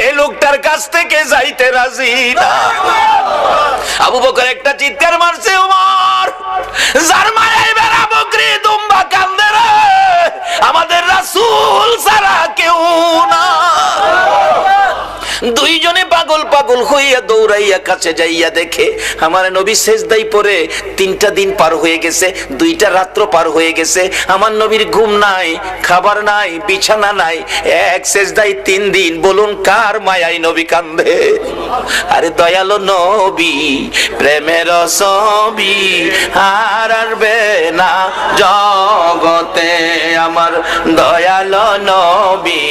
এই লোকটার কাছ থেকে যাইতে রাজি না। আবু বকর একটা চিৎকার মারছে, ওমর যার মায়ের বেড়া বকরি দুম্বা কান্দে রে, আমাদের রাসূল ছাড়া কেউ না। 2 জনে পাগল পাগল হইয়া দৌড়াইয়া কাছে যাইয়া দেখে আমার নবী সেজদায় পড়ে। 3টা দিন পার হয়ে গেছে, 2টা রাত্র পার হয়ে গেছে, আমার নবীর ঘুম নাই, খাবার নাই, বিছানা নাই, এক সেজদায় 3 দিন। বলুন কার মায়ায় নবী কান্দে? আরে দয়ালো নবী, প্রেমের ছবি আর আসবে না জগতে, আমার দয়ালো নবী,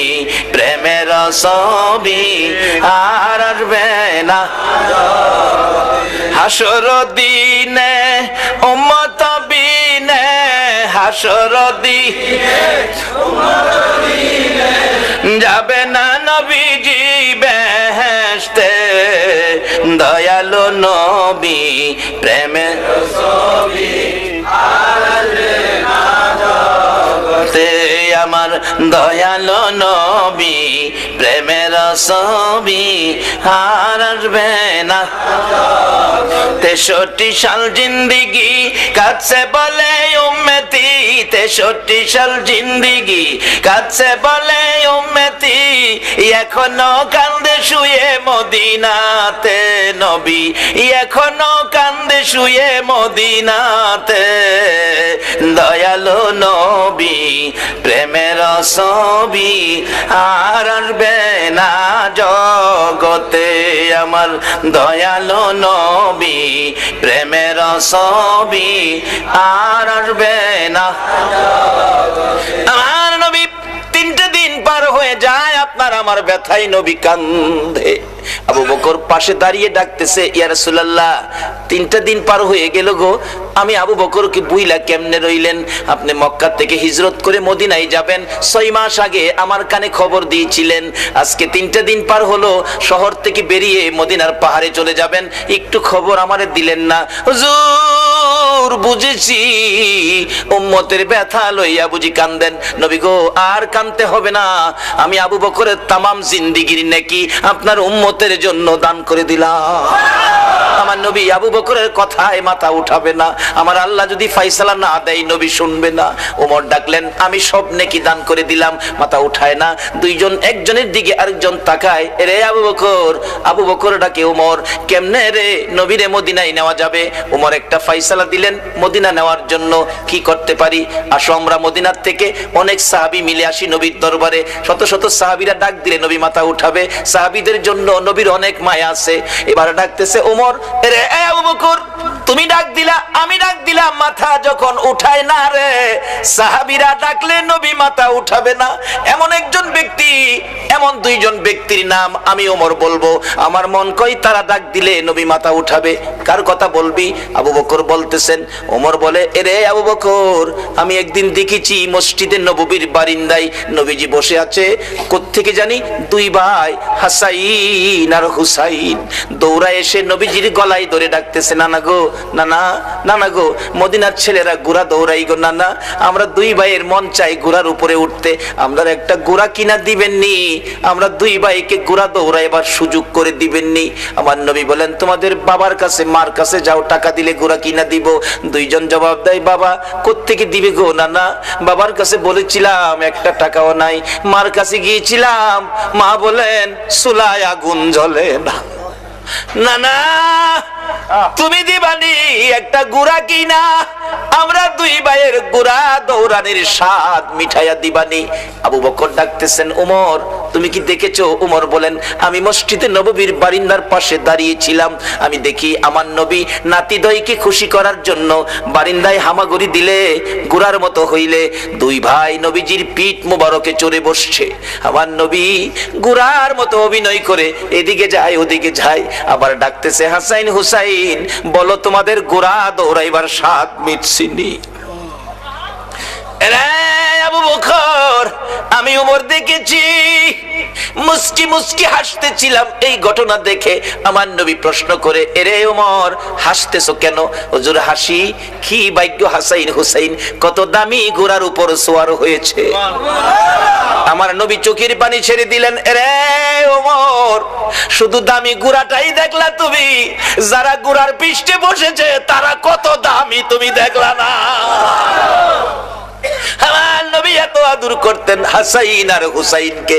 প্রেমের ছবি আর আসবে না হাসর দিনে উম্মত বিনে, হাসর দিনে যাবে না নবীজি বেহেশতে, দয়ালু নবী প্রেমের ছবি আর আসবে না জগতে, আমার দয়ালু নবী প্রেমের ছবি আর আসবে না। 63 সাল জিন্দিগি কাছে বলে উম্মতি, 63 সাল জিন্দিগি কাছে বলে উম্মতি, এখনো কান্দে শুয়ে মদিনাতে নবী, এখনো কান্দে শুয়ে মদিনাতে, দয়ালু নবী প্রেমের ছবি আর আসবে না জগতে, আমার দয়ালু নবী প্রেমের ছবি আর আসবে না। আমার নবী 3টে দিন পার হয়ে যায়, আপনার আমার ব্যথায় নবী কান্দে। আবু বকর পাশে দাঁড়িয়ে ডাকতেছে, ইয়া রাসূলুল্লাহ, 3টা দিন পার হয়ে গেল গো, আমি আবু বকরকে বুইলা কেমনে রইলেন? আপনি মক্কা থেকে হিজরত করে মদিনায় যাবেন 6 মাস আগে আমার কানে খবর দিয়েছিলেন, আজকে 3টা দিন পার হলো, শহর থেকে বেরিয়ে মদিনার পাহাড়ে চলে যাবেন, একটু খবর আমারে দিলেন না। হুজুর, বুঝেছি, উম্মতের ব্যথা লইয়া বুঝি কান্দেন। নবী গো, আর কানতে হবে না, আমি আবু বকরের তামাম জিন্দেগীর নেকি আপনার উম্মতের জন্য দান করে দিলাম। আমার নবী আবু বকরের কথায় মাথা উঠাবে না, আমার আল্লাহ যদি ফাইসালা না দেয় নবী শুনবে না। ওমর ডাকলেন, আমি সব নেকি দান করে দিলাম। মাথা উঠায় না, দুইজন একজনের দিকে আরেকজন তাকায়, রে আবু বকর। আবু বকর ডাকে, ওমর, কেমনে রে নবীরে মদিনায় নেওয়া যাবে? ওমর একটা ফাইসালা দিলেন মদিনা নেওয়ার জন্য। কি করতে পারি? আসো আমরা মদিনার থেকে অনেক সাহাবী মিলে আসি নবীর দরবারে। শত শত সাহাবীরা ডাক দিলে নবী মাথা উঠাবে, সাহাবীদের জন্য নবীর অনেক মায়া আছে। এবার ডাকতেছে, ওমর, রে আবু বকর, তুমি ডাক দিলা, আমি ডাক দিলাম, মাথা যখন উঠায় না রে, সাহাবীরা ডাকলে নবী মাথা উঠাবে না। এমন একজন ব্যক্তি, এমন দুইজন ব্যক্তির নাম আমি ওমর বলবো, আমার মন কই তারা ডাক দিলে নবী মাথা উঠাবে। কার কথা বলবি? আবু বকর বলতেছেন। ওমর বলে, এরে আবু বকর, আমি একদিন দেখেছি মসজিদে নববীর বারিন্দায় নবীজি বসে আছে, কোত্থেকে জানি 2 ভাই হাসাইন আর হুসাইন দৌড়া এসে নবীজির গলায় ধরে ডাকতেছে, নানা গো, নানা, নানা গো, মদিনার ছেলেরা ঘোড়া দৌড়াই গো নানা, আমরা 2 ভাইয়ের মন চাই ঘোড়ার উপরে উঠতে, আমরা একটা ঘোড়া কিনা দিবেননি? আমরা 2 ভাইকে ঘোড়া দৌড়াইবার সুযোগ করে দিবেননি? আমার নবী বলেন, তোমাদের বাবার কাছে, মার কাছে যাও, টাকা দিলে ঘোড়া কিনা দিব। দুইজন জবাব দেয়, বাবা কোত্থেকে দিবে গো নানা? বাবার কাছে বলেছিলাম, একটা টাকাও নাই। মার কাছে গিয়েছিলাম, মা বলেন চুলায় আগুন জ্বলে না। নানা, তুমি দিবানি একটা গুড়া কিনা, আমরা 2 ভাইয়ের গুড়া দৌড়ানির স্বাদ মিঠাইয়া দিবানি। আবু বকর ডাকতেছেন, ওমর, তুমি কি দেখেছো? ওমর বলেন, আমি মসজিদে নববীর বারিন্দার পাশে দাঁড়িয়েছিলাম, আমি দেখি আমার নবী নাতিদয়কে খুশি করার জন্য বারিন্দায় হামাগুড়ি দিলে গুড়ার মতো হইলে 2 ভাই নবীজির পিঠ মুবারকে চড়ে বসছে। আমার নবী গুড়ার মতো অভিনয় করে এদিকে যায় ওদিকে যায়, আবার ডাকতেছে, হাসাইন হুসাইন, বলো তোমাদের গোড়া দৌড়াইবার স্বাদ মিটছিনি? আবু বকর, আমি ওমর দেখেছি, মুস্কি মুস্কি হাসতেছিলাম এই ঘটনা দেখে। আমার নবী প্রশ্ন করে, এরে ওমর, হাসতেছো কেন? হুজুর, হাসি কি ভাগ্য হাসাইন হুসাইন কত দামি ঘোড়ার উপর সওয়ার হয়েছে। আমার নবী চোখের পানি ছেড়ে দিলেন, এরে ওমর, শুধু দামি ঘোড়াটাই দেখলা তুমি, যারা ঘোড়ার পৃষ্ঠে বসেছে তারা কত দামি তুমি দেখলা না? আমার নবী এত আদর করতেন হাসাইন আর হুসাইনকে।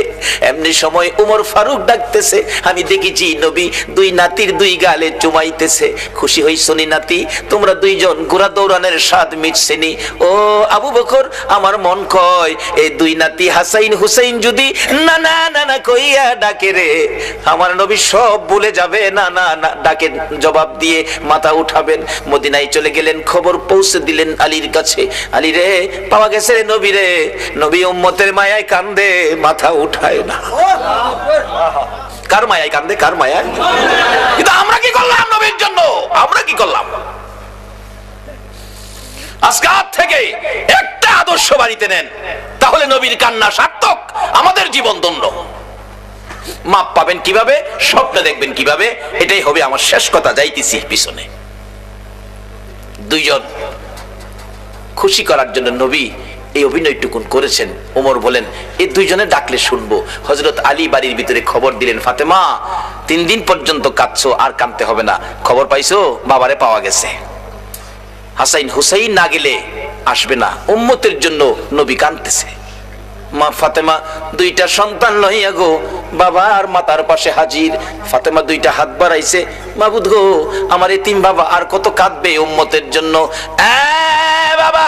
এমনি সময় উমর ফারুক ডাকতেছে, আমি দেখেছি নবী 2 নাতির 2 গালে চুমাইতেছে। খুশি হইছনি নাতি? তোমরা 2 জন ঘোড়া দৌড়ানোর স্বাদ মিটছেনি? ও আবু বকর, আমার মন কয় এই 2 নাতি হাসাইন হুসাইন যদি না না না না কইয়া ডাকে রে, আমার নবী সব ভুলে যাবে। না না না ডাকে জবাব দিয়ে মাথা উঠাবেন। মদিনায় চলে গেলেন, খবর পৌঁছে দিলেন আলীর কাছে। আলী রে, পাওয়া গেছে রে নবী রে। নবী উম্মতের মায়ায় কান্দে, মাথা উঠায় না। কার মায়ায় কান্দে? কার মায়ায়? কিন্তু আমরা কি করলাম নবীর জন্য? আমরা কি করলাম? আজকে থেকে একটা আদর্শ বাড়িতে নেন, তাহলে নবীর কান্না সার্থক, আমাদের জীবন ধন্য। মাপ পাবেন কিভাবে? স্বপ্ন দেখবেন কিভাবে? এটাই হবে আমার শেষ কথা, যাইতেছি পিছনে। 2 জন খুশি করার জন্য নবী এই অভিনয়টুকুন করেছেন। ওমর বলেন, এই 2 জনে ডাকলে শুনবো। হযরত আলী বাড়ির ভিতরে খবর দিলেন, ফাতেমা 3 দিন পর্যন্ত কাঁদছো, আর কাঁদতে হবে না। খবর পাইছো? বাবারে পাওয়া গেছে। হাসাইন হুসাইন না গেলে আসবে না, উম্মতের জন্য নবী কাঁদতেছে। মা ফাতেমা 2টা সন্তান লইয়া গো বাবার মাথার পাশে হাজির। ফাতেমা 2টা হাত বাড়াইছে, মাবুদ গো, আমার এতিম বাবা আর কত কাঁদবে উম্মতের জন্য। বাবা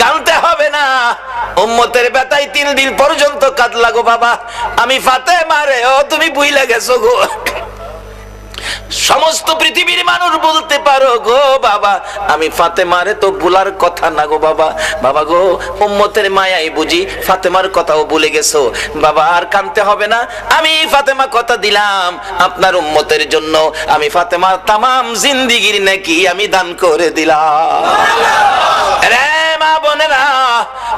কাঁদতে হবে না, উম্মতের ব্যথায় 3 দিন পর্যন্ত কাঁদলা গো বাবা। আমি ফাতেমা রে, ও তুমি বুইলা গেছো গো। সমস্ত পৃথিবীর মানুষ বলতে পারো গো বাবা, আমি ফাতেমারে তো ভুলার কথা না গো বাবা। বাবা গো, উম্মতের মায়াই বুঝি ফাতেমার কথাও ভুলে গেছো বাবা, আর কানতে হবে না। আমি ফাতেমা কথা দিলাম আপনার উম্মতের জন্য, আমি ফাতেমার তামাম জিন্দেগির নেকি আমি দান করে দিলাম। রে মা বোনেরা,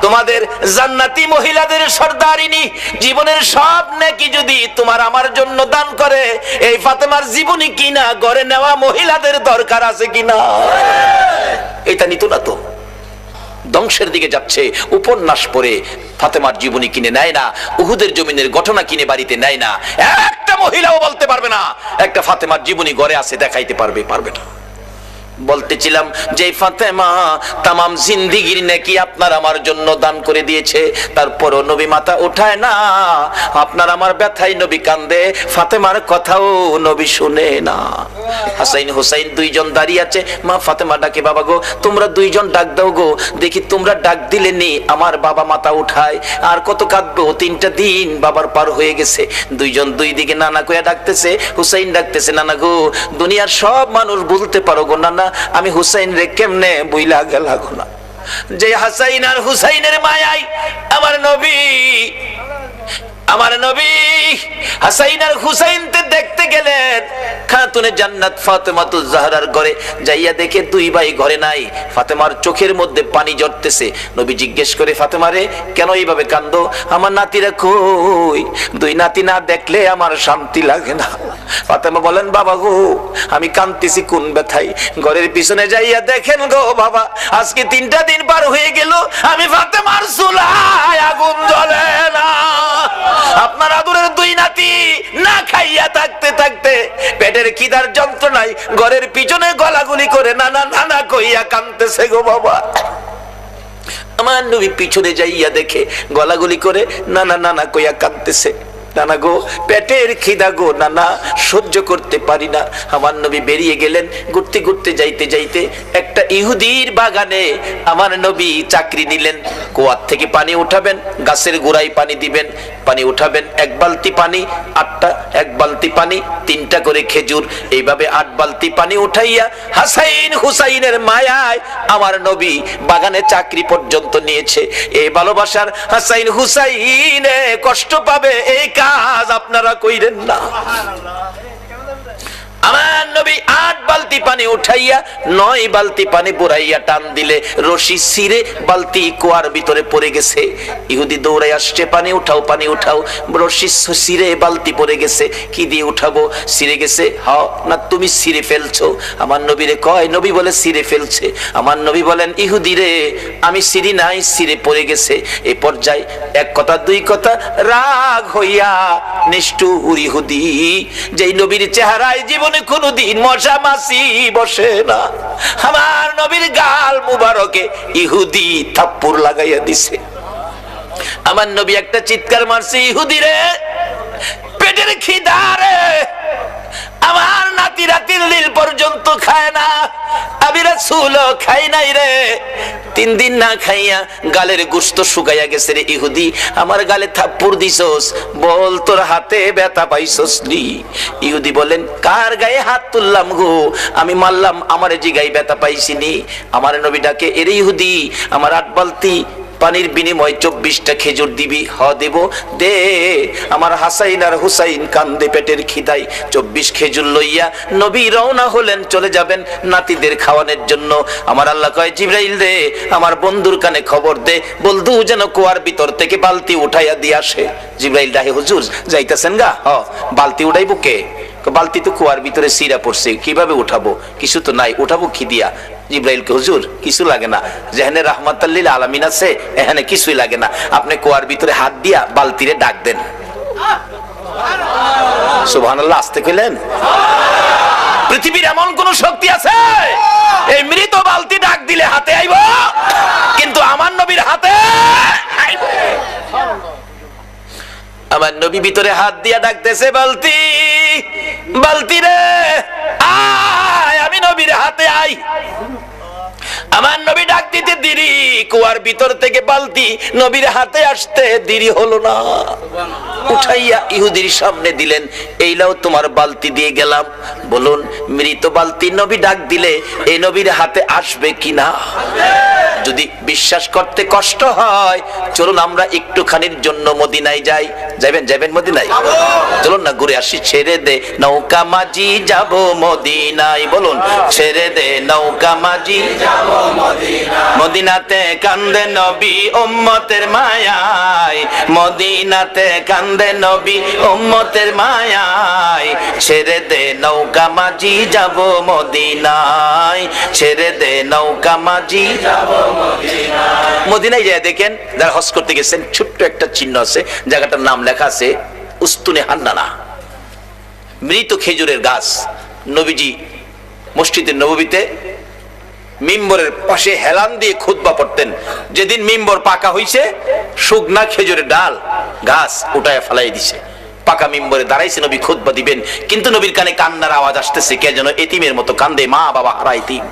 তোমাদের জান্নাতি মহিলাদের সর্দারিনী জীবনের সব নেকি যদি তোমার আমার জন্য দান করে, এই ফাতেমার জীবনী কিনা গড়ে নেওয়া মহিলাদের দরকার আছে কিনা? এটা নিত না তো, ধ্বংসের দিকে যাচ্ছে। উপন্যাস পড়ে ফাতেমার জীবনী কিনে নেয় না, উহুদের জমিনের ঘটনা কিনে বাড়িতে নেয় না। একটা মহিলাও বলতে পারবে না একটা ফাতেমার জীবনী ঘরে আছে, দেখাইতে পারবে না। বলতেছিলাম যে ফাতেমা তামাম জিন্দেগির নেকি আপনার আমার জন্য দান করে দিয়েছে, তারপরও নবী মাথা উঠায় না। আপনার আমার ব্যথায় নবী কান্দে, ফাতেমার কথাও নবী শুনে না। হাসাইন হুসাইন দুইজন দাঁড়িয়ে আছে, মা ফাতেমা ডাকে, বাবা গো তোমরা দুইজন ডাক দাও গো, দেখি তোমরা ডাক দিলে নি আমার বাবা মাথা উঠায়, আর কত কাঁদবো, 3টা দিন বাবার পার হয়ে গেছে। দুইজন দুই দিকে নানা কইয়া ডাকতেছে, হুসাইন ডাকতেছে, নানা গো দুনিয়ার সব মানুষ বলতে পারো গো নানা, আমি হুসাইন রে কেমনে বইলা গেলাম না। যে হাসাইন আর হুসাইনের মায়াই আমার নবী হাসাইন আর হুসাইনকে দেখতে গেলেন খাতুনে জান্নাত ফাতেমাতুজ জাহরার ঘরে। যাইয়া দেখে দুই ভাই ঘরে নাই, ফাতেমার চোখের মধ্যে পানি ঝরতেছে। নবী জিজ্ঞেস করে, ফাতেমারে কেন এইভাবে কান্দো? আমার নাতিরা কই? দুই নাতি না দেখলে আমার শান্তি লাগে না। ফাতেমা বলেন, বাবা গো আমি কাঁদতেছি কোন ব্যথায়? ঘরের পিছনে যাইয়া দেখেন গো বাবা, আজকে 3টা দিন পার হয়ে গেল, আমি ফাতেমার চুলায় আগুন জ্বলে না। আপনার আদরের দুই নাতি না খাইয়া থাকতে থাকতে পেটের খিদার যন্ত্রণায় ঘরের পিছনে গলাগুলি করে নানা নানা কইয়া কাঁদতেছে গো বাবা। আমার নবী পিছনে যাইয়া দেখে গলাগুলি করে নানা নানা কইয়া কাঁদতেছে। নানা গো পেটের খিদা গো নানা, সহ্য করতে পারি না। আমার নবী বেরিয়ে গেলেন। ঘুরতে ঘুরতে যাইতে যাইতে একটা ইহুদির বাগানে আমার নবী চাকরি নিলেন। কুয়ার থেকে পানি উঠাবেন, গাছের গোড়ায় পানি দিবেন, পানি উঠাবেন 1 বালতি পানি, 8টা 1 বালতি পানি, 3টা করে খেজুর, এইভাবে 8 বালতি পানি উঠাইয়া হাসাইন হুসাইনের মায়ায় আমার নবী বাগানে চাকরি পর্যন্ত নিয়েছে। এই ভালোবাসার হাসাইন হুসাইনে কষ্ট পাবে, এই কাজ আপনারা কইরেন না। আমার নবী 8 বালতি পানি উঠাইয়া 9 বালতি পানি বুড়াইয়া টান দিলে রশি ছিঁড়ে বালতি কুয়ার ভিতরে পড়ে গেছে। ইহুদি দৌড়াই আসছে, পানি উঠাও পানি উঠাও। রশি ছিঁড়ে বালতি পড়ে গেছে, কি দিয়ে উঠাবো? ছিঁড়ে গেছে। হ্যাঁ না তুমি ছিঁড়ে ফেলছো? আমার নবীরে কয়, নবী বলে ছিঁড়ে ফেলছে। আমার নবী বলেন, ইহুদি রে আমি ছিঁড়ি নাই, ছিঁড়ে পড়ে গেছে। এই পর্যায়ে 1 কথা 2 কথা রাগ হইয়া নিষ্ঠুর ইহুদি, যেই নবীর চেহারায় জীবনে কোনদিন মশা মাছি বসে না, আমার নবীর গাল মুবারকে ইহুদি থাপ্পড় লাগাইয়া দিছে। আমার নবী একটা চিৎকার মারছে, ইহুদি রে পেটের খিদা রে, আমার নাতি রাতির লীল পর্যন্ত খায় না, আমি রাসূলও খাই নাই রে। 3 দিন না খাইয়া গালের গোশত শুকাইয়া গেছে রে ইহুদি, আমার গালে থাপ্পড় দিছস, বল তোর হাতে ব্যথা পাইছস নি? ইহুদি বলেন, কার গায়ে হাত তুললাম গো? আমি মারলাম, আমার জিগায় ব্যথা পাইছিনি। আমার নবী ডাকে, এরে ইহুদি আমার 8 বালতি পানির বিনিময় 24টা খেজুর দিবি? হ দেব, দে। আমার হাসাইন আর হুসাইন কান্দে পেটের খিদাই। 24 খেজুর লইয়া নবী রওনা হলেন, চলে যাবেন নাতিদের খাওয়ানোর জন্য। আমার আল্লাহ কয়, জিবরাইল রে আমার বন্ধুর কানে খবর দে, বলদু যেন কুয়ার ভিতর থেকে বালতি উঠাইয়া দিয়ে আসে। জিবরাইল ডাহে, হুজুর যাইতেছেন গা? হ। বালতি উঠাইব কে? বালতি তো কুয়ার ভিতরে সিরা পড়ছে, কিভাবে উঠাবো? কিছু তো নাই, উঠাবো কি দিয়া? জিবরাইলকে, হুজুর কিছু লাগে না, যেখানে রাহমাতাল লিল আলামিন আছে এখানে কিছুই লাগে না, আপনি কুয়ার ভিতরে হাত দিয়া বালতিরে ডাক দেন। সুবহানাল্লাহ, আসতে কইলেন? পৃথিবীর এমন কোন শক্তি আছে এই মৃত বালতি ডাক দিলে হাতে আইব? কিন্তু আমার নবীর হাতে আইব। আমার নবী ভিতরে হাত দিয়া ডাকতেছে, বালতি বালতি রে আয়, আমি নবীর হাতে আই। আমার নবী ডাক দিতে দেরি, কুয়ার ভিতর থেকে বালতি নবীর হাতে আসতে দেরি হলো না। উঠাইয়া ইহুদির সামনে দিলেন, এই লাও তোমার বালতি দিয়ে গেলাম। বলুন, মৃত বালতি নবী ডাক দিলে এই নবীর হাতে আসবে কিনা? যদি বিশ্বাস করতে কষ্ট হয়, চলুন আমরা একটুখানির জন্য মদিনায় যাই। যাবেন? যাবেন মদিনায়? চলুন না ঘুরে আসি। ছেড়ে দে নৌকা মাঝি যাব মদিনায়। বলুন, ছেড়ে দে নৌকা মাঝি যাব মদিনায়। মদিনাতে কান্দে নবী উম্মতের মায়ায়, মদিনাতে কান্দে নবী উম্মতের মায়ায়। ছেড়ে দে নৌকা মাঝি যাব মদিনায়, ছেড়ে দে নৌকা মাঝি যাব মদিনায়। মদিনায় যায় দেখেন, যারা হজ করতে গেছেন, ছোট্ট একটা চিহ্ন আছে, জায়গাটার নাম লেখা আছে উস্তুনে হান্নানা, মৃত খেজুরের গাছ। নবীজি মসজিদে নববীতে মিম্বরের পাশে হেলান দিয়ে খুতবা পড়তেন। যেদিন মিম্বর পাকা হইছে, শুকনা খেজুরের ডাল গাছ উঠায় ফেলাই দিছে। পাকা মিম্বরে দাঁড়াইছে, নবী খুতবা দিবেন, কিন্তু নবীর কানে কান্নার আওয়াজ আসতেছে। কে যেন এতিমের মতো কান্দে, মা বাবা হারা এতিম।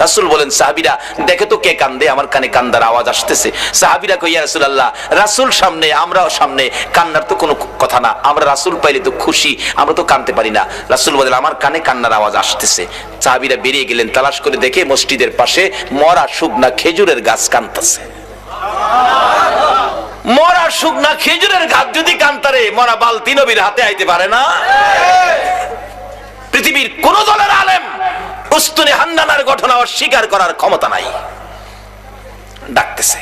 রাসূল বলেন, সাহাবীরা দেখে তো কে কান্দে, আমার কানে কান্দার আওয়াজ আসতেছে। সাহাবীরা কই, ইয়া রাসূলুল্লাহ, রাসূল সামনে, আমরাও সামনে, কান্নার তো কোনো কথা না, আমরা রাসূল পাইলে তো খুশি, আমরা তো কাঁদতে পারি না। রাসূল বলেন, আমার কানে কান্নার আওয়াজ আসতেছে। সাহাবীরা বেরিয়ে গেলেন, তালাশ করে দেখে মসজিদের পাশে মরা শুকনা খেজুরের গাছ কাঁদতেছে। মরা শুকনা খেজুরের গাছ যদি কান্তারে, মরা বালতি নবীর হাতে আইতে পারে না? পৃথিবীর কোন দলের আলেম উস্তুনে হান্নানার ঘটনা অস্বীকার করার ক্ষমতা নাই। ডাকতেছে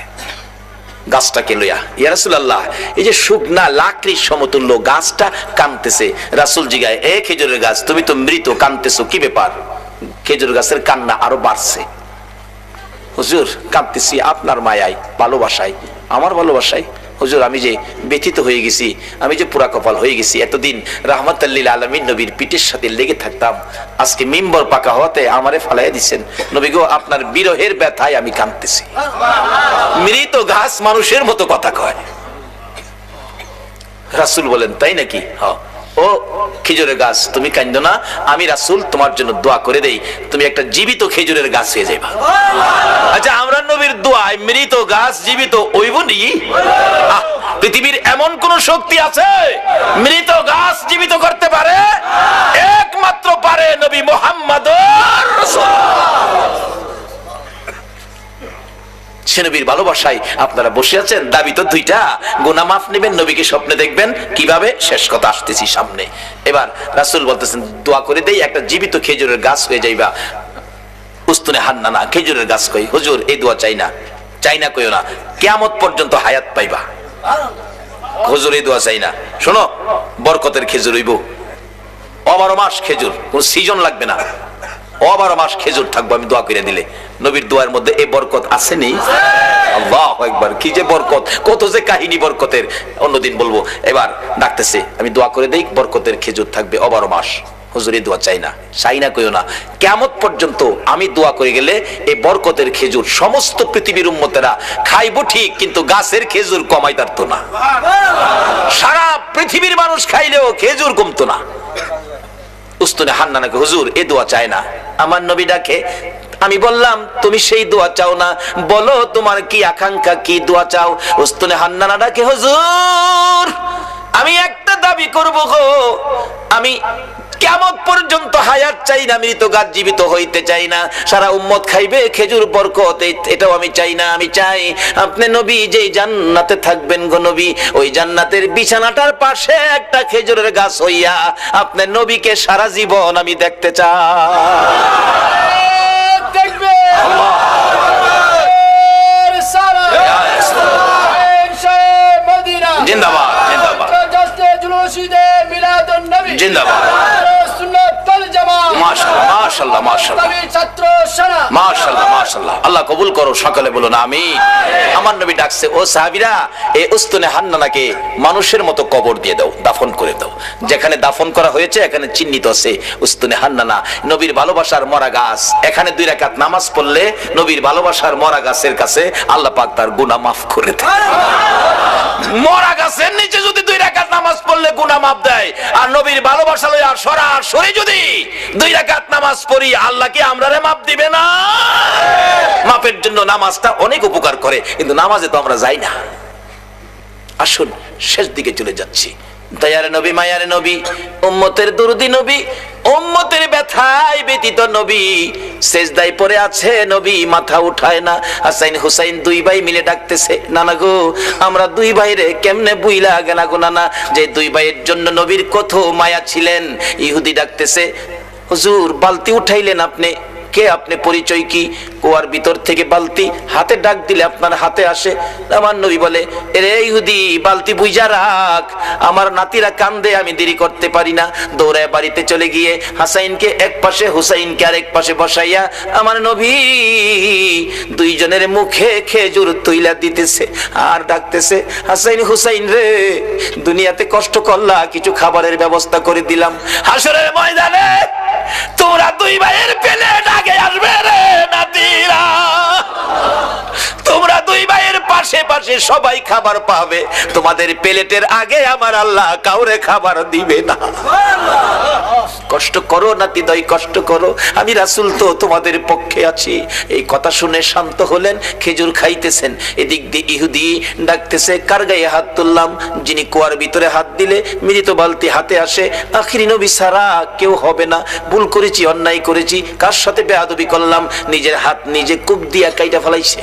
গাছটাকে লইয়া, ইয়া রাসূলুল্লাহ, এই যে শুকনা লাকড়ির সমতুল্য গাছটা কাঁদতেছে। রাসূল জিগায়, এ খেজুরের গাছ, তুমি তো মৃত, কাঁদতেছো কি ব্যাপার? খেজুর গাছের কান্না আরো বাড়ছে। হুজুর, কাঁদতেছি আপনার মায়ায়, ভালোবাসায়, আমার ভালোবাসায়। হুজুর, আমি যে ব্যথিত হয়ে গেছি, আমি যে পুরা কপাল হয়ে গেছি। এতদিন রাহমাতাল লিল আলামিন নবীর পিঠের সাথে লেগে থাকতাম, আজকে মিম্বর পাকা হওয়াতে আমারে ফালাইয়া দিচ্ছেন। নবী গো, আপনার বিরহের ব্যথায় আমি কাঁদতেছি। মৃত গাছ মানুষের মতো কথা কয়। রাসূল বলেন, তাই নাকি? হ্যাঁ। ও খেজুরের গাছ, তুমি কাঁদো না, আমি রাসূল তোমার জন্য দোয়া করে দেই, তুমি একটা জীবিত খেজুরের গাছ হয়ে যাইবা। আচ্ছা, আমরা নবীর দোয়ায় মৃত গাছ জীবিত হইব নি? পৃথিবীর এমন কোন শক্তি আছে মৃত গাছ জীবিত করতে পারে? একমাত্র পারে নবী মুহাম্মদুর রাসূলুল্লাহ। সে নবীর ভালোবাসায় আপনারা বসে আছেন। দাবি তো দুইটা, গুনাহ মাফ নেবেন, নবীকে স্বপ্নে দেখবেন। কিভাবে? শেষ কথা আসতেছি সামনে। এবার রাসূল বলতেছেন, দোয়া করে দেই, একটা জীবিত খেজুরের গাছ হয়ে যাইবা। উস্তুনে হান্নানা, খেজুরের গাছ কই। হুজুর, এই দোয়া চাই না, চাই না কইও না, কিয়ামত পর্যন্ত হায়াত পাইবা। হুজুর, এই দোয়া চাই না, শোনো, বরকতের খেজুর হইব, 12 মাস খেজুর, কোন সিজন লাগবে না, 12 মাস খেজুর থাকবো আমি দোয়া করে দিলে। নবীর দোয়ার মধ্যে এই বরকত আছে নেই? আল্লাহু আকবার, কি যে বরকত, কত যে কাহিনী বরকতের, অন্যদিন বলবো। এবার ডাকতেছে, আমি দোয়া করে দেই, বরকতের খেজুর থাকবে 12 মাস। হুজুর, এই দোয়া চাই না, চাই না কইও না, কিয়ামত পর্যন্ত আমি দোয়া করে গেলে এই বরকতের খেজুর সমস্ত পৃথিবীর উম্মতেরা খাইবো ঠিক, কিন্তু গাছের খেজুর কমাই পারতো না। সারা পৃথিবীর মানুষ খাইলেও খেজুর কমতো না। উস্তুনে হান্নানাকে, হুজুর, এই দোয়া চায় না। আমার নবী ডাকে, আমি বললাম, তুমি সেই দোয়া চাও না, বলো তোমার কি আকাঙ্ক্ষা, কি দোয়া চাও? উস্তুনে হান্নানা ডাকে, হুজুর, আমি একটা দাবি করব গো, আমি কিয়ামত পর্যন্ত হায়াত চাই না, মৃত গাছ জীবিত হইতে চাই না, সারা উম্মত খাইবে খেজুর বরকত, এটাও আমি চাই না। আমি চাই আপনি নবী যেই জান্নাতে থাকবেন গো নবী, ওই জান্নাতের বিছানাটার পাশে একটা খেজুরের গাছ হইয়া আপনি নবীকে সারা জীবন আমি দেখতে চাই। জিন্দাবাদ, জিন্দাবাদ, জিন্দাবাদ। মাশাআল্লাহ, মাশাআল্লাহ, মাশাআল্লাহ, মাশাআল্লাহ, মাশাআল্লাহ। আল্লাহ কবুল করো, সকলে বলুন আমিন। আমার নবী ডাকছে, ও সাহাবীরা, এই উস্তুনে হান্নানাকে মানুষের মতো কবর দিয়ে দাও, দাফন করে দাও। যেখানে দাফন করা হয়েছে এখানে চিহ্নিত আছে উস্তুনে হান্নানা, নবীর ভালোবাসার মরা গাছ। এখানে 2 রাকাত নামাজ পড়লে নবীর ভালোবাসার মরা গাছের কাছে আল্লাহ পাক তার গুনাহ মাফ করে দেন। মরা গাছের নিচে যদি 2 রাকাত নামাজ পড়লে গুনাহ মাফ দেয়, আর নবীর ভালোবাসা লইয়া সরাসরি যদি 2 রাকাত নামাজ পড়ি, আল্লাহ কি আমরারে মাফ দিবে না? মাফের জন্য নামাজটা অনেক উপকার করে, কিন্তু নামাজে তো আমরা যাই না। আসুন শেষ দিকে চলে যাচ্ছি। দয়ার নবী, মায়ার নবী, উম্মতের দরদি নবী, উম্মতের ব্যথায় ব্যতীত নবী, সেজদায় পড়ে আছে নবী, মাথা উঠায় না। হাসাইন হুসাইন 2 ভাই মিলে ডাকতেছে, নানা গো আমরা 2 ভাইরে কেমনে বুইলা গেলা গো নানা, যে 2 ভাইয়ের জন্য নবীর কত মায়া ছিলেন। ইহুদি ডাকতেছে, হুজুর বালতি উঠাইলেন আপনি, কে আপনি, পরিচয় কি? কুয়ার ভিতর থেকে বালতি হাতে ডাক দিলে আপনার হাতে আসে। আমার নবী বলে, এরে ইহুদি বালতি বুঝা রাখ, আমার নাতিরা কান্দে, আমি দেরি করতে পারি না। দৌড়ায় বাড়িতে চলে গিয়ে হাসাইনকে এক পাশে, হুসাইনকে আরেক পাশে বসাইয়া আমার নবী 2 জনের মুখে খেজুর তুইলা দিতেছে আর ডাকতেছে, হাসাইন হুসাইন রে, দুনিয়াতে কষ্ট করলা, কিছু খাবারের ব্যবস্থা করে দিলাম, হাসরের ময়দানে তোমরা 2 ভাইয়ের প্লেট আগে আসবে রে নাতিরা, তোমরা 2 ভাইয়ের পাশে পাশে সবাই খাবার পাবে, তোমাদের প্লেটের আগে আমার আল্লাহ কাউরে খাবার দিবে না। কষ্ট করো নাতি দই, কষ্ট করো, আমি রাসূল তো তোমাদের পক্ষে আছি। এই কথা শুনে শান্ত হলেন, খেজুর খাইতেছেন। এদিক দিয়ে ইহুদি ডাকতেছে, কার গায়ে হাত তুললাম? যিনি কুয়ার ভিতরে হাত দিলে মৃত বালতি হাতে আসে, আখিরি নবী ছাড়া কেউ হবে না। ভুল করেছি, অন্যায় করেছি, কার সাথে বেয়াদবি করলাম, নিজের হাত নিজে কূপ দিয়া কাইটা ফেলাইছে।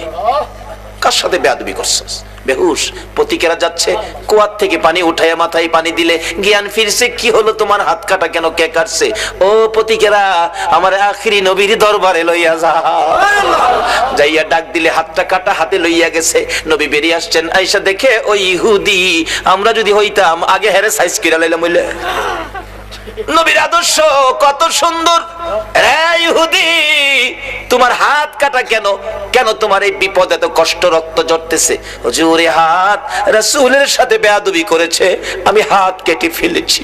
কার সাথে বেয়াদবি করছস? বেহুশ। পতিকেরা যাচ্ছে, কুয়ার থেকে পানি উঠাইয়া মাথায় পানি দিলে জ্ঞান ফিরছে, কি হলো তোমার হাত কাটা কেন, কে কাটছে? ও পতিকেরা, আমার আখিরি নবীর দরবারে লইয়া যা। যাইয়া ডাক দিলে হাতটা কাটা, হাতে লইয়া গেছে। নবী বেরিয়ে আসছেন, আয়েশা দেখে ওই ইহুদি, আমরা যদি হইতাম আগে হেরে সাইজ কিরা লইলাম হইলে। নবীর আদর্শ কত সুন্দর। রে ইহুদি, তোমার হাত কাটা কেন? কেন তোমার এই বিপদ, এত কষ্ট, রক্ত ঝরতেছে? হুজুর হাত রাসূলের সাথে বেয়াদবি করেছে, আমি হাত কেটে ফেলেছি।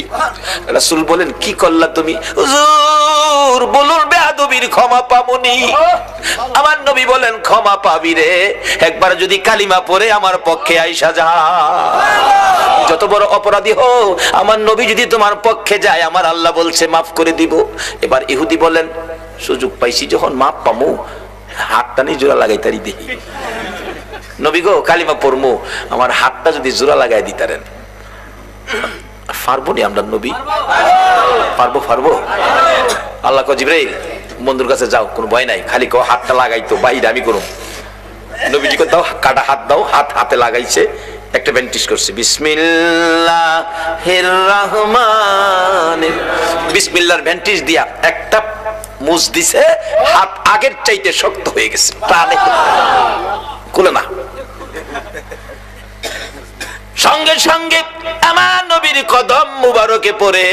রাসূল বলেন, কি করলা তুমি? হুজুর বলুন, বেয়াদবির ক্ষমা পামুনি। আমার নবী বলেন, ক্ষমা পাবি রে, একবার যদি কালিমা পড়ে আমার পক্ষে আইসা যা। যত বড় অপরাধী হও, আমার নবী যদি তোমার পক্ষে যায়, আমার আল্লাহ বলছে মাফ করে দিব। এবার ইহুদি বলেন, সুযোগ পাইছি যখন মাফ পামু, হাতটা নিয়ে জোড়া লাগাই তারি দেখি। নবী গো, কালিমা পড়মু, আমার হাতটা যদি জোড়া লাগাই দিতারেন। পারবো নি আমরা নবী? পারবো। আল্লাহ কয়, জিবরাইল বন্ধুর কাছে যাও, কোনো ভয় নাই, খালি কও হাতটা লাগাইতো, বাইরে আমি করুম। নবীজি কয়, দাও কাটা হাত দাও। হাতে লাগাইছে, একটা ব্যান্টিশ করছে, বিসমিল্লাহির রহমানির, বিসমিল্লাহর ব্যান্টিশ দিয়া একটা মুজ দিছে, হাত আগের চাইতে শক্ত হয়ে গেছে, টানে খুলে না। সঙ্গে সঙ্গে আমার নবীর কদম মুবারকে পড়ে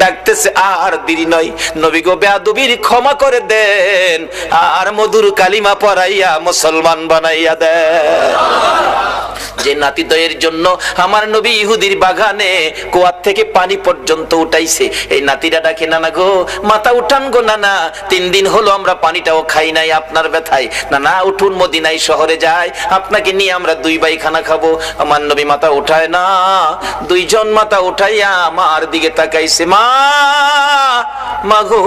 ডাকতেছে, আর দেরি নয়, নবী গো বেয়াদবির ক্ষমা করে দেন, আর মধুর কালিমা পড়াইয়া মুসলমান বানাইয়া দেন। যে নাতিদয়ের জন্য আমার নবী ইহুদির বাগানে কুয়ার থেকে পানি পর্যন্ত উঠাইছে, এই নাতিরা ডাকে, নানা গো মাথা উঠান গো নানা, 3 দিন হলো আমরা পানিটাও খাই নাই আপনার ব্যথায়, নানা উঠুন, মদিনায় শহরে যায়, আপনাকে নিয়ে আমরা 2 ভাই খানা খাবো। আমার নবী মাথা উঠায় না, 2 জন মাথা উঠাইয়া আমার দিকে তাকাইছে, মা গো,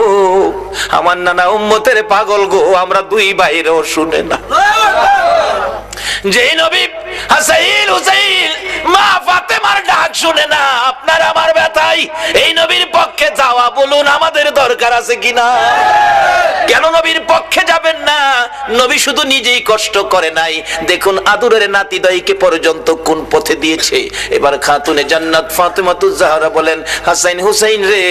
আমার নানা উম্মতের পাগল গো, আমরা 2 ভাইরও শুনে না। যে নবী হাসাইন হুসাইন মা ফাতেমার ডাক শুনে না, আপনার আমার ব্যথায় এই নবীর পক্ষে যাওয়া বলুন আমাদের দরকার আছে কিনা? কেন নবীর পক্ষে যাবেন না? নবী শুধু নিজেই কষ্ট করে নাই, দেখুন আদরের নাতিদয়কে পর্যন্ত কোন পথে দিয়েছে। এবার খাতুনে জান্নাত ফাতেমাতুজ জাহরা বলেন, হাসাইন হুসাইন রে,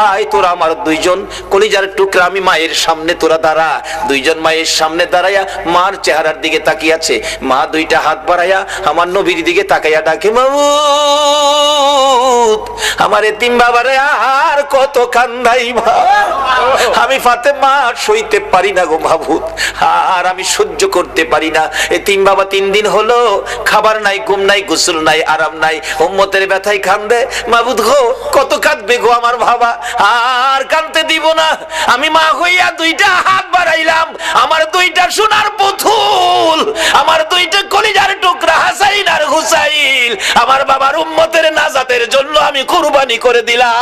আয় তোরা আমার 2 জন কলিজার টুকরা, আমি মায়ের সামনে তোরা দাঁড়া। 2 জন মায়ের সামনে দাঁড়ায়া মার চেহারার দিকে তাকিয়ে আছে। মা 2টা হাত বাড়াইয়া আমার নবীর দিকে তাকাইয়া ডাকে, মাবুদ আমার এতিম বাবারে আর কত কান্দাই মা, আমি ফাতেমা সইতে পারি না গো মাবুদ, আর আমি সহ্য করতে পারি না। এতিম বাবা 3 দিন হলো খাবার নাই, ঘুম নাই, গোসল নাই, আরাম নাই, উম্মতের ব্যথায় কান্দে। মাবুদ গো কত কাঁদবে গো আমার বাবা, আর কাঁদতে দিব না। আমি মা হইয়া 2টা হাত বাড়াইলাম, আমার 2টা সোনার পুতুল, আমার 2টা কলিজার টুকরা হাসাইন আর হুসাইন জিবরাইল, আমার বাবার উম্মতের নাজাতের জন্য আমি কুরবানি করে দিলাম।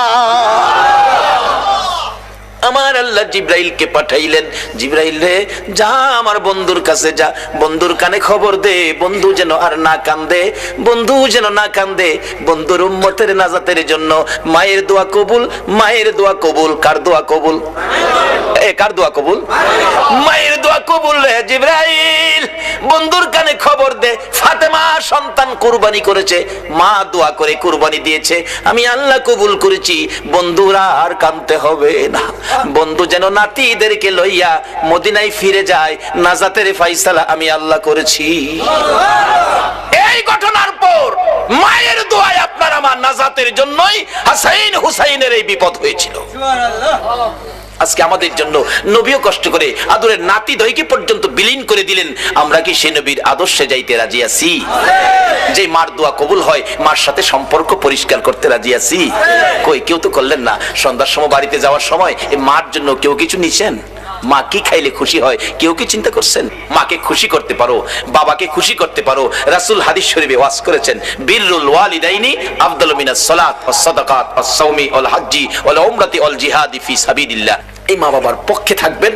আমার আল্লাহ জিবরাইলকে পাঠাইলেন, জিবরাইল রে যা আমার বন্ধুর কাছে যা, বন্ধুর কানে খবর দে, বন্ধু যেন আর না কান্দে, বন্ধু যেন না কান্দে, বন্ধুর উম্মতের নাজাতের জন্য মায়ের দোয়া কবুল, মায়ের দোয়া কবুল। কার দোয়া কবুল? কার দোয়া কবুল? মায়ের দোয়া কবুল রে জিবরাইল। বন্ধুর কানে খবর দে, ফাতেমা সন্তান কুরবানি করেছে, মা দোয়া করে কুরবানি দিয়েছে, আমি আল্লাহ কবুল করেছি, বন্ধুরা আর কাঁদতে হবে না। বন্ধু যেন নাতিদেরকে লইয়া মদিনায় ফিরে যায়, নাজাতের ফাইসালা আমি আল্লাহ করেছি। এই ঘটনার পর মায়ের দোয়ায় আপনার আমার নাজাতের জন্যই হাসাইন হুসাইনের এই বিপদ হয়েছিল। আজকে আমাদের জন্য নবীও কষ্ট করে আদরের নাতি দইকে পর্যন্ত বিলীন করে দিলেন। আমরা কি সে নবীর আদর্শে যাইতে রাজি আছি? যে মার দোয়া কবুল হয়, মার সাথে সম্পর্ক পরিষ্কার করতে রাজি আছি? কই, কেউ তো করলেন না। সন্ধ্যার সময় বাড়িতে যাওয়ার সময় এই মার জন্য কেউ কিছু নিছেন? মা কি খাইলে খুশি হয় কেউ কি চিন্তা করছেন? মাকে খুশি করতে পারো, বাবাকে খুশি করতে পারো। রাসূল হাদিস শরীফে ওয়াজ করেছেন, বিররুল ওয়ালিদাইনি আফদালু মিনাস সালাত ওয়াস সাদাকাত ওয়াস সাওমি ওয়াল হজ্জি ওয়াল উমরাতি ওয়াল জিহাদি ফি সাবিলিল্লাহ। এই মা বাবার পক্ষে থাকবেন,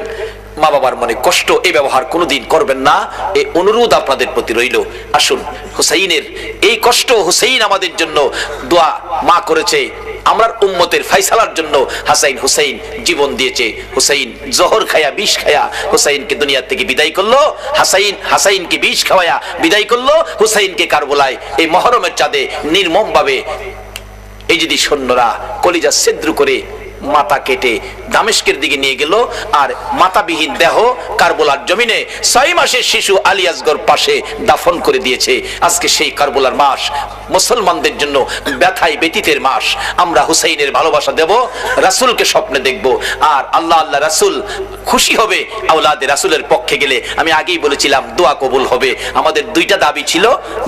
মা বাবার মনে কষ্ট এই ব্যবহার কোনোদিন করবেন না, এই অনুরোধ আপনাদের প্রতি রইল। আসুন, হুসাইনের এই কষ্ট, হুসাইন আমাদের জন্য দোয়া মা করেছে, আমরা উম্মতের ফাইসালার জন্য হাসাইন হুসাইন জীবন দিয়েছে। হুসাইন জহর খায়া বিষ খায়া হুসাইনকে দুনিয়া থেকে বিদায় করলো, হাসাইনকে বিষ খাওয়ায়া বিদায় করলো। হুসাইনকে কারবালায় এই মহরমের চাঁদে নির্মম ভাবে এই যদি সৈন্যরা কলিজা ছিদ্র করে মাথা কেটে দামেস্কের দিকে নিয়ে গেল, আর মাথাবিহীন দেহ কারবালার জমিনে 6 মাসের শিশু আলী আসগর পাশে দাফন করে দিয়েছে। আজকে সেই কারবালার মাস মুসলমানদের জন্য ব্যথায় ব্যতীতের মাস। আমরা হুসাইনের ভালোবাসা দেব, রাসূলকে স্বপ্নে দেখব, আর আল্লাহ আল্লাহ রাসূল খুশি হবে আওলাদে রাসূলের পক্ষে গেলে। আমি আগেই বলেছিলাম দোয়া কবুল হবে। আমাদের দুইটা দাবি ছিল,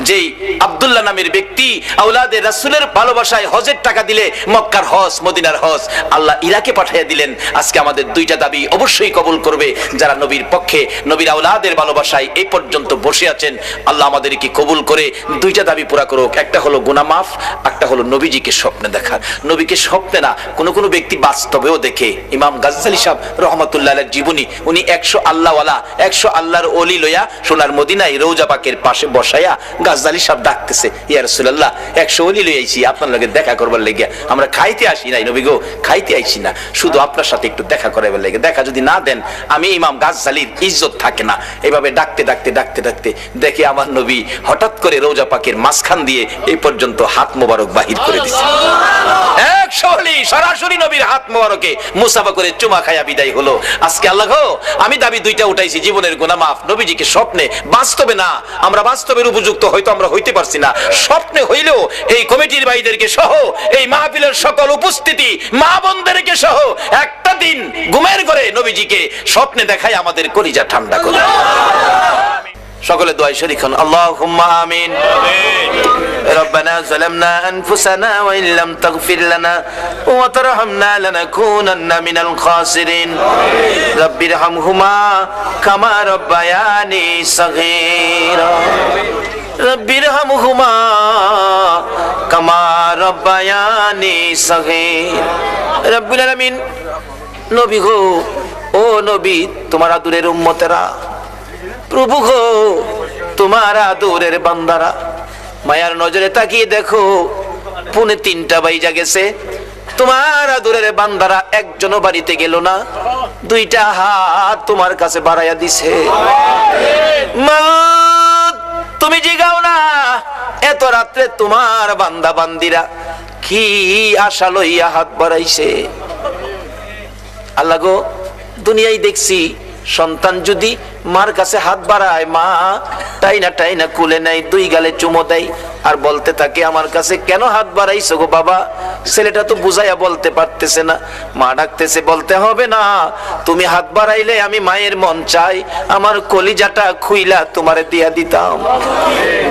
যেই আব্দুল্লাহ নামের ব্যক্তি আওলাদে রাসূলের ভালোবাসায় হজের টাকা দিলে মক্কার হজ, মদিনার হজ আল্লাহ ইরাকে পাঠিয়ে দিলেন। আজকে আমাদের দুইটা দাবি অবশ্যই কবুল করবে যারা নবীর পক্ষে, নবীর আওলাদের ভালোবাসায় এই পর্যন্ত বসে আছেন। আল্লাহ আমাদেরকে কবুল করে দুইটা দাবি পুরা করুক। একটা হলো গুনাহ মাফ, একটা হলো নবীজিকে স্বপ্নে দেখা। নবীকে স্বপ্নে না, কোন কোন ব্যক্তি বাস্তবেও দেখে। ইমাম গাজ্জালী সাহেব রাহমাতুল্লাহ আলাইহির জীবনী, উনি 100 আল্লাহওয়ালা, 100 আল্লাহর ওলি লইয়া সোনার মদিনায় রওজা পাকের পাশে বসায়া গাজ্জালী সাহেব ডাকতেছে, ইয়া রাসূলুল্লাহ 100 ওলি লই আইছি আপনার লগে দেখা করবার লাগিয়া। আমরা খাইতে আসি নাই নবী গো, খাইতে আইছি না, শুধু আপনার সাথে একটু দেখা করাইবার লাগে। দেখা যদি না দেন আমি ইমাম গাজ্জালীর ইজ্জত থাকে না। এইভাবে ডাকতে ডাকতে ডাকতে ডাকতে দেখে আমার নবী হঠাৎ করে রওজা পাকের মাঝখান দিয়ে এই পর্যন্ত হাত মোবারক বাহির করে দিছে। 100 ওলি সরাসরি নবীর হাত মোবারকে মুসাফা করে চুমা খায়া বিদায় হলো। আজকে আল্লাহ গো, আমি দাবি দুইটা উঠাইছি, জীবনের গুনাহ মাফ, নবীজিকে স্বপ্নে। বাস্তবে না, আমরা বাস্তবের উপযুক্ত হয়তো আমরা হইতে পারছি না, স্বপ্নে হইলেও এই কমিটির ভাইদেরকে সহ, এই মাহফিলের সকল উপস্থিতি মা বোনদেরকে সহ একটা দিন ঘুমের ঘরে নবীজিকে স্বপ্নে দেখায় আমাদের কলিজা ঠান্ডা করে। সকলে দোয়ায় শরীক হন, আল্লাহুম্মা আমিন। ربنا ظلمنا أنفسنا وإن لم تغفر لنا وترحمنا لنكونن من الخاسرين رب ارحمهما كما ربياني صغيرا رب ارحمهما كما ربياني صغيرا رب العالمين। নবী গো, ও নবী, তোমার আদরের উম্মতেরা, প্রভু গো, তোমার আদরের বান্দারা, মায়ার নজরে তাকিয়ে দেখো 2:30 বাইজা গেছে, তোমার আদরের বান্দারা একজনও বাড়িতে গেল না, দুইটা হাত তোমার কাছে বাড়াইয়া দিছে। মা তুমি জিগাও না, এত রাত্রে তোমার বান্দা বান্দিরা কি আশা লইয়া হাত বাড়াইছে। আল্লাহ গো, দুনিয়ায় দেখছি সন্তান যদি মার কাছে হাত বাড়ায়, মা টাইনা টাইনা কুলে নেয়, 2 গালে চুমো দেয়, আর বলতে থাকে আমার কাছে কেন হাত বাড়াইছো গো বাবা। ছেলেটা তো বুঝাইয়া বলতে পারতেছে না, মা ডাকতেছে, বলতে হবে না, তুমি হাত বাড়াইলে আমি মায়ের মন চাই আমার কলিজাটা খুইলা তোমারে দিয়া দিতাম।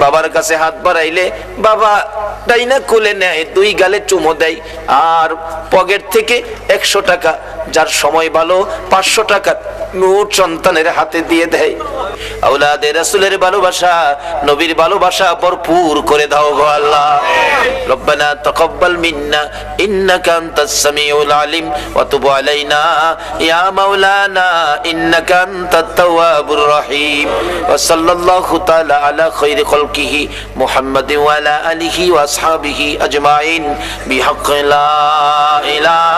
বাবার কাছে হাত বাড়াইলে বাবা টাইনা কুলে নেয়, 2 গালে চুমো দেয়, আর পকেট থেকে 100 টাকা, যার সময় ভালো 500 টাকা নোট সন্তানের হাতে দিয়ে দিয়ে দেয়। আওলাদে রাসূলের ভালোবাসা, নবীর ভালোবাসা ভরপুর করে দাও গো আল্লাহ। রব্বানা তাকাব্বাল মিন্না ইন্নাকা আনতাস সামিউল আলিম ওয়া তুব আলাইনা ইয়া মাওলানা ইন্নাকা আনতাত তাওয়াবুর রহিম। ওয়া সাল্লাল্লাহু তাআলা আলা খায়রি খালকিহি মুহাম্মাদিন ওয়া আলা আলিহি ওয়া আসহাবিহি আজমাইন বিহাক্কি লা ইলাহা